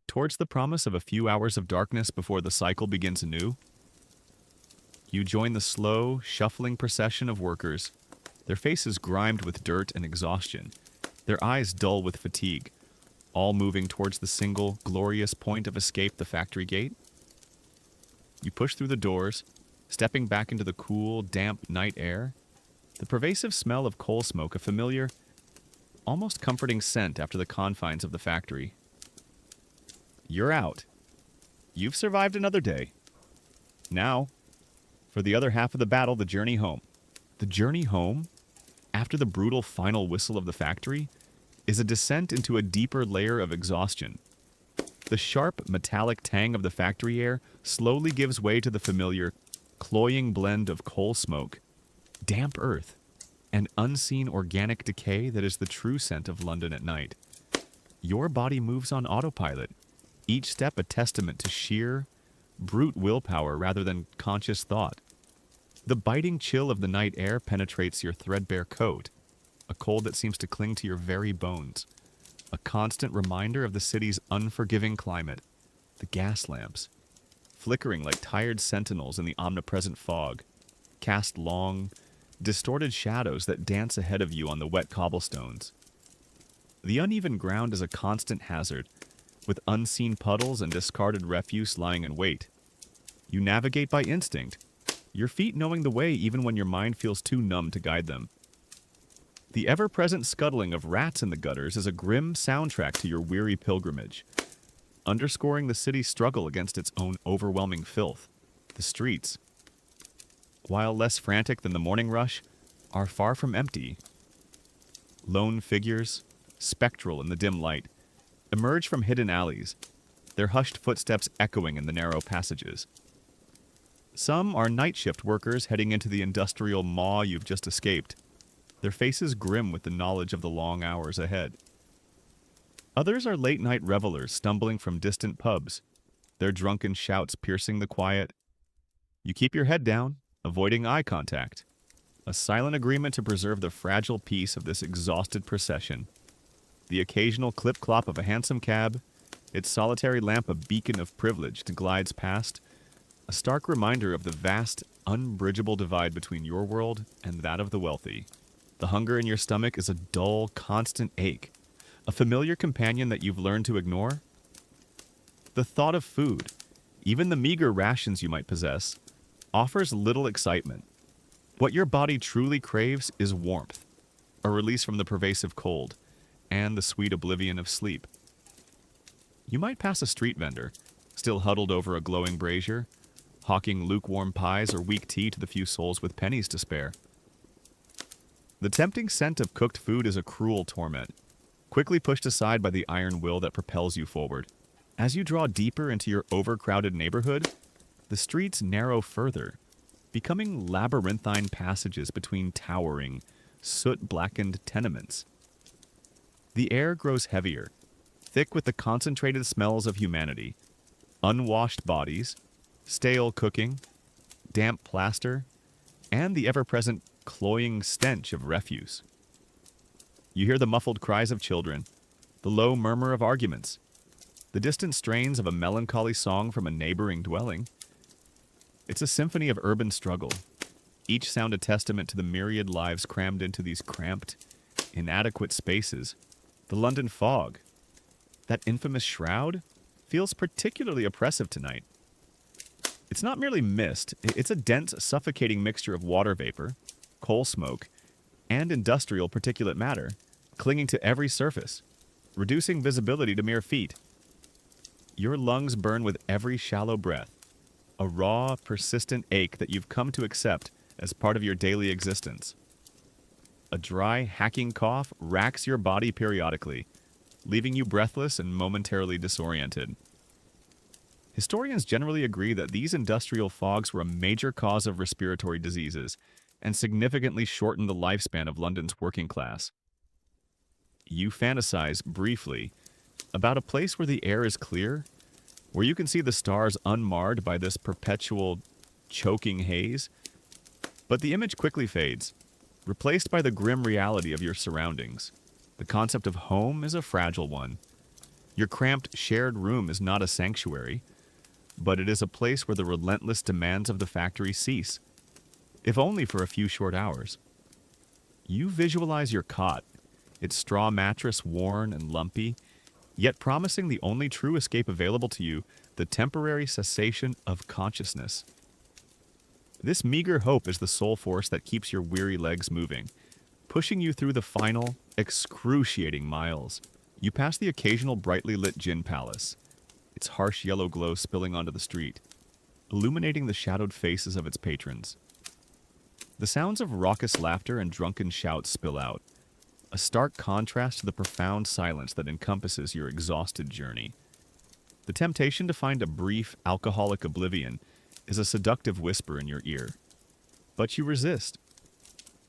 towards the promise of a few hours of darkness before the cycle begins anew. You join the slow, shuffling procession of workers, their faces grimed with dirt and exhaustion, their eyes dull with fatigue, all moving towards the single, glorious point of escape, the factory gate. You push through the doors, stepping back into the cool, damp night air, the pervasive smell of coal smoke, a familiar, almost comforting scent after the confines of the factory. You're out. You've survived another day. Now, for the other half of the battle, the journey home. The journey home? after the brutal final whistle of the factory, is a descent into a deeper layer of exhaustion. The sharp, metallic tang of the factory air slowly gives way to the familiar, cloying blend of coal smoke, damp earth, and unseen organic decay that is the true scent of London at night. Your body moves on autopilot, each step a testament to sheer, brute willpower rather than conscious thought. The biting chill of the night air penetrates your threadbare coat, a cold that seems to cling to your very bones, a constant reminder of the city's unforgiving climate, the gas lamps, flickering like tired sentinels in the omnipresent fog, cast long, distorted shadows that dance ahead of you on the wet cobblestones. The uneven ground is a constant hazard, with unseen puddles and discarded refuse lying in wait. You navigate by instinct, your feet knowing the way even when your mind feels too numb to guide them. The ever-present scuttling of rats in the gutters is a grim soundtrack to your weary pilgrimage, underscoring the city's struggle against its own overwhelming filth. The streets, while less frantic than the morning rush, are far from empty. Lone figures, spectral in the dim light, emerge from hidden alleys, their hushed footsteps echoing in the narrow passages. Some are night shift workers heading into the industrial maw you've just escaped, their faces grim with the knowledge of the long hours ahead. Others are late-night revelers stumbling from distant pubs, their drunken shouts piercing the quiet. You keep your head down, avoiding eye contact, a silent agreement to preserve the fragile peace of this exhausted procession. The occasional clip-clop of a hansom cab, its solitary lamp a beacon of privilege, glides past, a stark reminder of the vast, unbridgeable divide between your world and that of the wealthy. The hunger in your stomach is a dull, constant ache, a familiar companion that you've learned to ignore. The thought of food, even the meager rations you might possess, offers little excitement. What your body truly craves is warmth, a release from the pervasive cold, and the sweet oblivion of sleep. You might pass a street vendor, still huddled over a glowing brazier, hawking lukewarm pies or weak tea to the few souls with pennies to spare. The tempting scent of cooked food is a cruel torment, quickly pushed aside by the iron will that propels you forward. As you draw deeper into your overcrowded neighborhood, the streets narrow further, becoming labyrinthine passages between towering, soot-blackened tenements. The air grows heavier, thick with the concentrated smells of humanity, unwashed bodies, stale cooking, damp plaster, and the ever-present cloying stench of refuse. You hear the muffled cries of children, the low murmur of arguments, the distant strains of a melancholy song from a neighboring dwelling. It's a symphony of urban struggle, each sound a testament to the myriad lives crammed into these cramped, inadequate spaces. The London fog, that infamous shroud, feels particularly oppressive tonight. It's not merely mist, it's a dense, suffocating mixture of water vapor, coal smoke, and industrial particulate matter, clinging to every surface, reducing visibility to mere feet. Your lungs burn with every shallow breath, a raw, persistent ache that you've come to accept as part of your daily existence. A dry, hacking cough racks your body periodically, leaving you breathless and momentarily disoriented. Historians generally agree that these industrial fogs were a major cause of respiratory diseases and significantly shortened the lifespan of London's working class. You fantasize briefly about a place where the air is clear, where you can see the stars unmarred by this perpetual, choking haze, but the image quickly fades, replaced by the grim reality of your surroundings. The concept of home is a fragile one. Your cramped, shared room is not a sanctuary, but it is a place where the relentless demands of the factory cease, if only for a few short hours. You visualize your cot, its straw mattress worn and lumpy, yet promising the only true escape available to you, the temporary cessation of consciousness. This meager hope is the sole force that keeps your weary legs moving, pushing you through the final, excruciating miles. You pass the occasional brightly lit gin palace, its harsh yellow glow spilling onto the street, illuminating the shadowed faces of its patrons. The sounds of raucous laughter and drunken shouts spill out, a stark contrast to the profound silence that encompasses your exhausted journey. The temptation to find a brief, alcoholic oblivion is a seductive whisper in your ear. But you resist.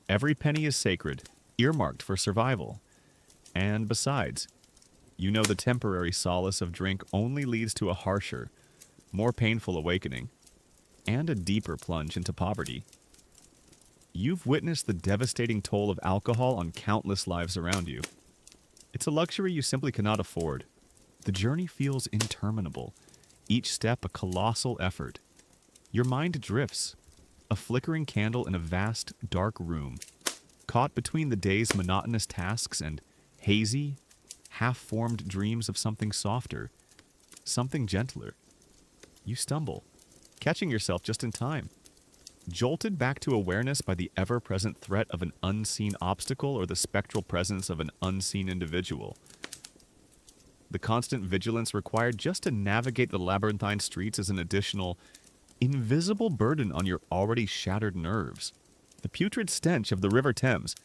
Every penny is sacred, earmarked for survival. And besides, you know the temporary solace of drink only leads to a harsher, more painful awakening, and a deeper plunge into poverty. You've witnessed the devastating toll of alcohol on countless lives around you. It's a luxury you simply cannot afford. The journey feels interminable, each step a colossal effort. Your mind drifts, a flickering candle in a vast, dark room, caught between the day's monotonous tasks and hazy, half-formed dreams of something softer, something gentler. You stumble, catching yourself just in time, jolted back to awareness by the ever-present threat of an unseen obstacle or the spectral presence of an unseen individual. The constant vigilance required just to navigate the labyrinthine streets is an additional, invisible burden on your already shattered nerves. The putrid stench of the River Thames,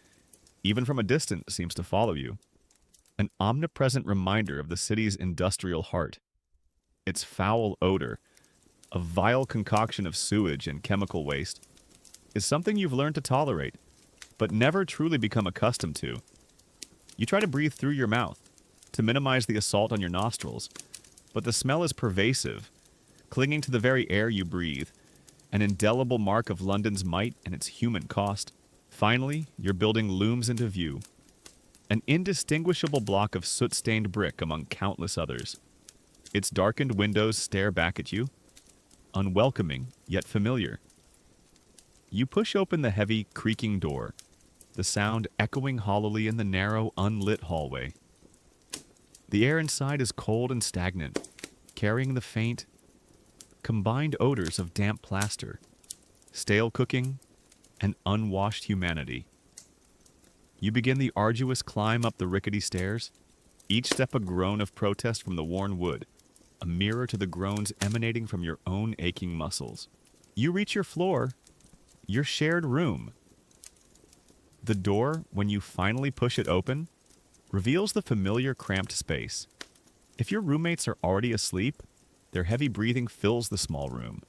even from a distance, seems to follow you. An omnipresent reminder of the city's industrial heart. Its foul odor, a vile concoction of sewage and chemical waste, is something you've learned to tolerate, but never truly become accustomed to. You try to breathe through your mouth, to minimize the assault on your nostrils, but the smell is pervasive, clinging to the very air you breathe, an indelible mark of London's might and its human cost. Finally, your building looms into view, an indistinguishable block of soot-stained brick among countless others. Its darkened windows stare back at you, unwelcoming yet familiar. You push open the heavy, creaking door, the sound echoing hollowly in the narrow, unlit hallway. The air inside is cold and stagnant, carrying the faint, combined odors of damp plaster, stale cooking, and unwashed humanity. You begin the arduous climb up the rickety stairs, each step a groan of protest from the worn wood, a mirror to the groans emanating from your own aching muscles. You reach your floor, your shared room. The door, when you finally push it open, reveals the familiar cramped space. If your roommates are already asleep, their heavy breathing fills the small room,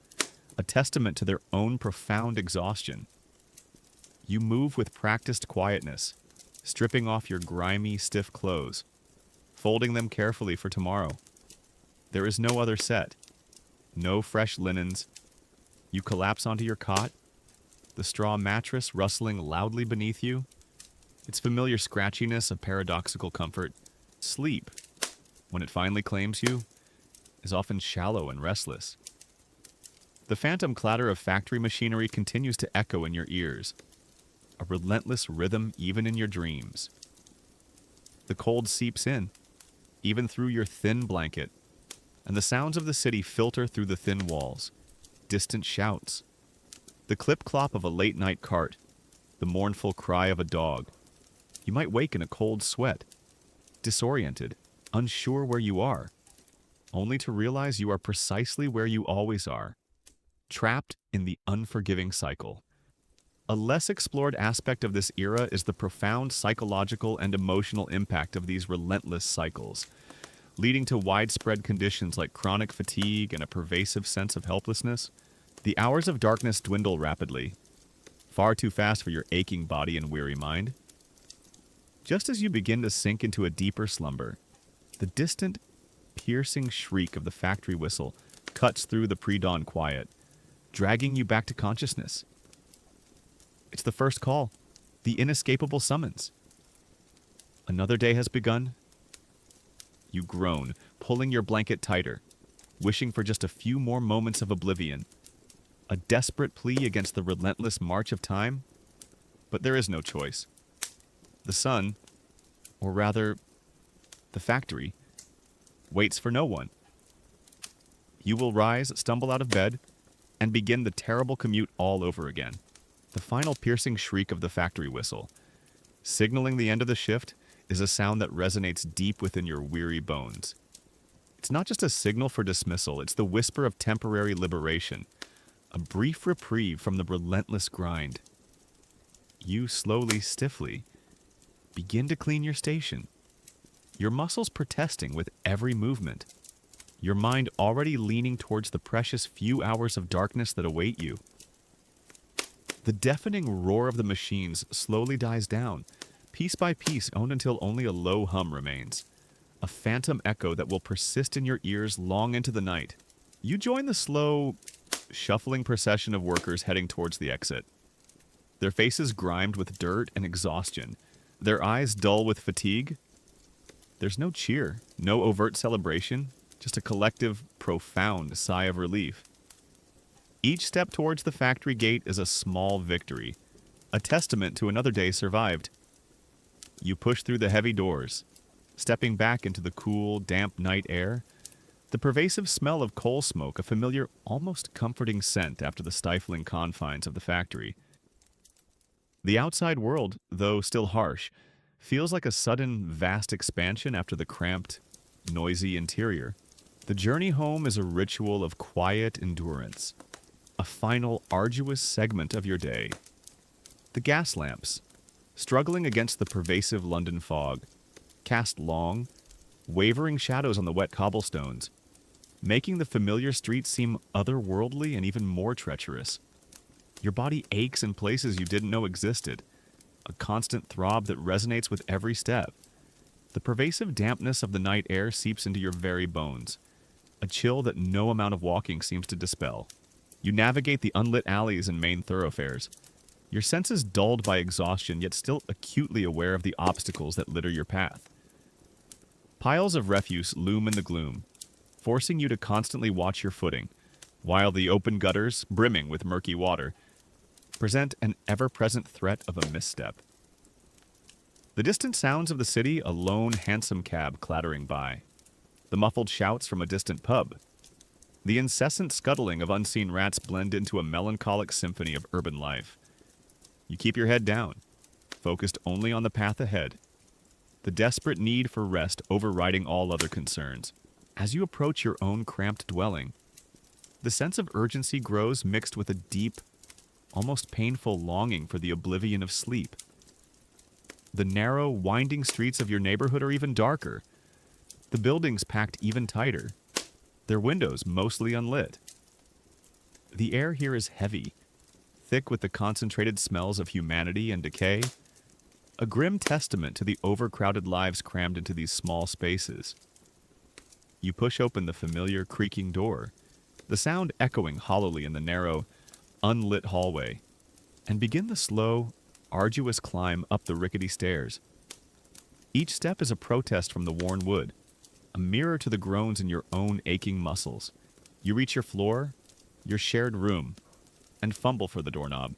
a testament to their own profound exhaustion. You move with practiced quietness, stripping off your grimy, stiff clothes, folding them carefully for tomorrow. There is no other set, no fresh linens. You collapse onto your cot, the straw mattress rustling loudly beneath you, its familiar scratchiness of paradoxical comfort. Sleep, when it finally claims you, is often shallow and restless. The phantom clatter of factory machinery continues to echo in your ears, a relentless rhythm even in your dreams. The cold seeps in, even through your thin blanket, and the sounds of the city filter through the thin walls. Distant shouts, the clip-clop of a late-night cart, the mournful cry of a dog. You might wake in a cold sweat, disoriented, unsure where you are, only to realize you are precisely where you always are, trapped in the unforgiving cycle. A less explored aspect of this era is the profound psychological and emotional impact of these relentless cycles, leading to widespread conditions like chronic fatigue and a pervasive sense of helplessness. The hours of darkness dwindle rapidly, far too fast for your aching body and weary mind. Just as you begin to sink into a deeper slumber, the distant, piercing shriek of the factory whistle cuts through the pre-dawn quiet, dragging you back to consciousness. It's the first call, the inescapable summons. Another day has begun. You groan, pulling your blanket tighter, wishing for just a few more moments of oblivion. A desperate plea against the relentless march of time. But there is no choice. The sun, or rather, the factory, waits for no one. You will rise, stumble out of bed, and begin the terrible commute all over again. The final piercing shriek of the factory whistle, signaling the end of the shift, is a sound that resonates deep within your weary bones. It's not just a signal for dismissal, it's the whisper of temporary liberation, a brief reprieve from the relentless grind. you slowly, stiffly begin to clean your station. Your muscles protesting with every movement. Your mind already leaning towards the precious few hours of darkness that await you. The deafening roar of the machines slowly dies down, piece by piece, owned until only a low hum remains. A phantom echo that will persist in your ears long into the night. You join the slow, shuffling procession of workers heading towards the exit. Their faces grimed with dirt and exhaustion, their eyes dull with fatigue. There's no cheer, no overt celebration, just a collective, profound sigh of relief. Each step towards the factory gate is a small victory, a testament to another day survived. You push through the heavy doors, stepping back into the cool, damp night air, the pervasive smell of coal smoke, a familiar, almost comforting scent after the stifling confines of the factory. The outside world, though still harsh, feels like a sudden, vast expansion after the cramped, noisy interior. The journey home is a ritual of quiet endurance, a final, arduous segment of your day. The gas lamps, struggling against the pervasive London fog, cast long, wavering shadows on the wet cobblestones, making the familiar streets seem otherworldly and even more treacherous. Your body aches in places you didn't know existed, a constant throb that resonates with every step. The pervasive dampness of the night air seeps into your very bones, a chill that no amount of walking seems to dispel. You navigate the unlit alleys and main thoroughfares, your senses dulled by exhaustion, yet still acutely aware of the obstacles that litter your path. Piles of refuse loom in the gloom, forcing you to constantly watch your footing, while the open gutters, brimming with murky water, present an ever-present threat of a misstep. The distant sounds of the city, a lone, hansom cab clattering by, the muffled shouts from a distant pub, the incessant scuttling of unseen rats blend into a melancholic symphony of urban life. You keep your head down, focused only on the path ahead, the desperate need for rest overriding all other concerns. As you approach your own cramped dwelling, the sense of urgency grows mixed with a deep, almost painful longing for the oblivion of sleep. The narrow, winding streets of your neighborhood are even darker, the buildings packed even tighter, their windows mostly unlit. The air here is heavy, thick with the concentrated smells of humanity and decay, a grim testament to the overcrowded lives crammed into these small spaces. You push open the familiar creaking door, the sound echoing hollowly in the narrow, unlit hallway, and begin the slow, arduous climb up the rickety stairs. Each step is a protest from the worn wood, a mirror to the groans in your own aching muscles. You reach your floor, your shared room, and fumble for the doorknob.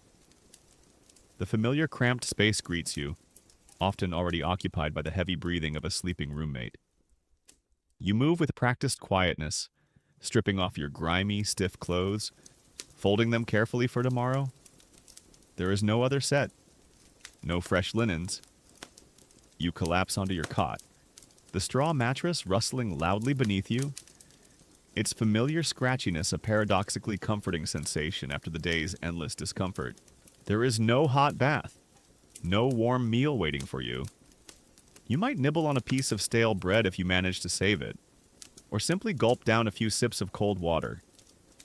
The familiar cramped space greets you, often already occupied by the heavy breathing of a sleeping roommate. You move with practiced quietness, stripping off your grimy, stiff clothes, folding them carefully for tomorrow. There is no other set, no fresh linens. You collapse onto your cot, the straw mattress rustling loudly beneath you, its familiar scratchiness a paradoxically comforting sensation after the day's endless discomfort. There is no hot bath, no warm meal waiting for you. You might nibble on a piece of stale bread if you manage to save it, or simply gulp down a few sips of cold water,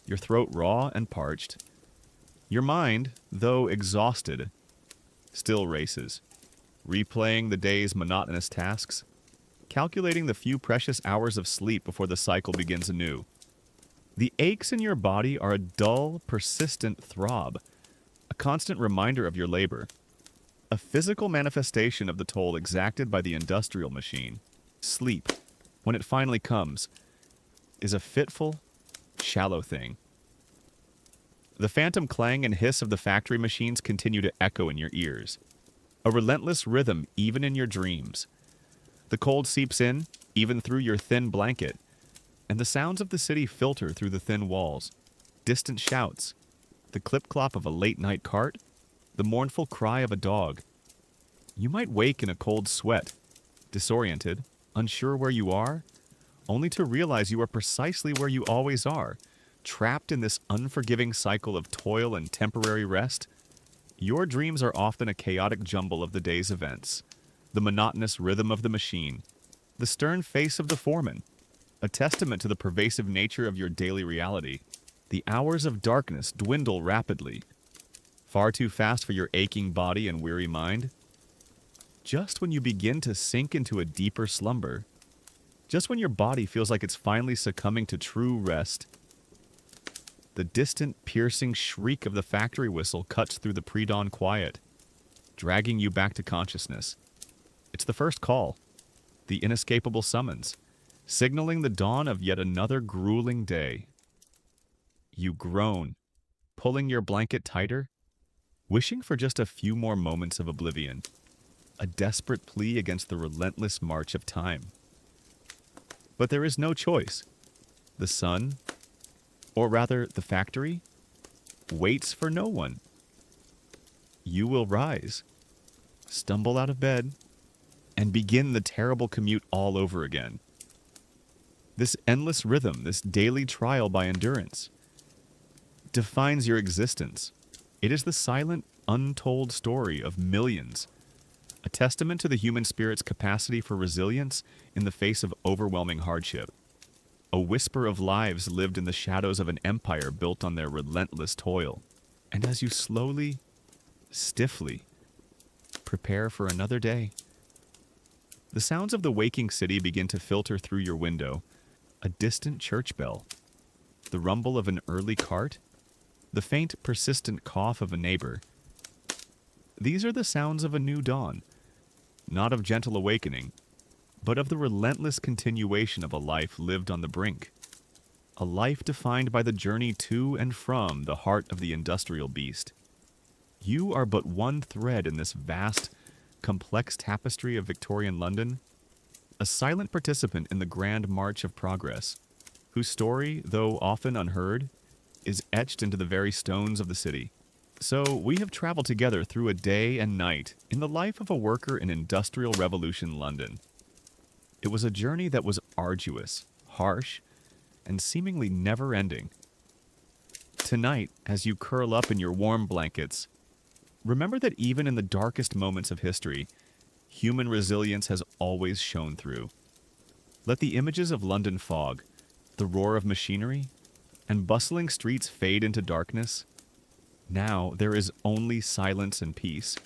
your throat raw and parched. Your mind, though exhausted, still races, replaying the day's monotonous tasks, calculating the few precious hours of sleep before the cycle begins anew. The aches in your body are a dull, persistent throb, a constant reminder of your labor, a physical manifestation of the toll exacted by the industrial machine. Sleep, when it finally comes, is a fitful, shallow thing. The phantom clang and hiss of the factory machines continue to echo in your ears, a relentless rhythm even in your dreams. The cold seeps in, even through your thin blanket, and the sounds of the city filter through the thin walls. Distant shouts, the clip-clop of a late-night cart, the mournful cry of a dog. You might wake in a cold sweat, disoriented, unsure where you are, only to realize you are precisely where you always are, trapped in this unforgiving cycle of toil and temporary rest. Your dreams are often a chaotic jumble of the day's events, the monotonous rhythm of the machine, the stern face of the foreman, a testament to the pervasive nature of your daily reality. The hours of darkness dwindle rapidly, far too fast for your aching body and weary mind. Just when you begin to sink into a deeper slumber, just when your body feels like it's finally succumbing to true rest, the distant, piercing shriek of the factory whistle cuts through the pre-dawn quiet, dragging you back to consciousness. It's the first call, the inescapable summons, signaling the dawn of yet another grueling day. You groan, pulling your blanket tighter, wishing for just a few more moments of oblivion, a desperate plea against the relentless march of time. But there is no choice. The sun, or rather the factory, waits for no one. You will rise, stumble out of bed, and begin the terrible commute all over again. This endless rhythm, this daily trial by endurance, defines your existence. It is the silent, untold story of millions, a testament to the human spirit's capacity for resilience in the face of overwhelming hardship. A whisper of lives lived in the shadows of an empire built on their relentless toil. And as you slowly, stiffly, prepare for another day, the sounds of the waking city begin to filter through your window. A distant church bell, the rumble of an early cart, the faint, persistent cough of a neighbor. These are the sounds of a new dawn, not of gentle awakening, but of the relentless continuation of a life lived on the brink. A life defined by the journey to and from the heart of the industrial beast. You are but one thread in this vast, complex tapestry of Victorian London, a silent participant in the grand march of progress, whose story, though often unheard, is etched into the very stones of the city. So we have traveled together through a day and night in the life of a worker in Industrial Revolution London. It was a journey that was arduous, harsh, and seemingly never-ending. Tonight, as you curl up in your warm blankets, remember that even in the darkest moments of history, human resilience has always shone through. Let the images of London fog, the roar of machinery, and bustling streets fade into darkness. Now there is only silence and peace.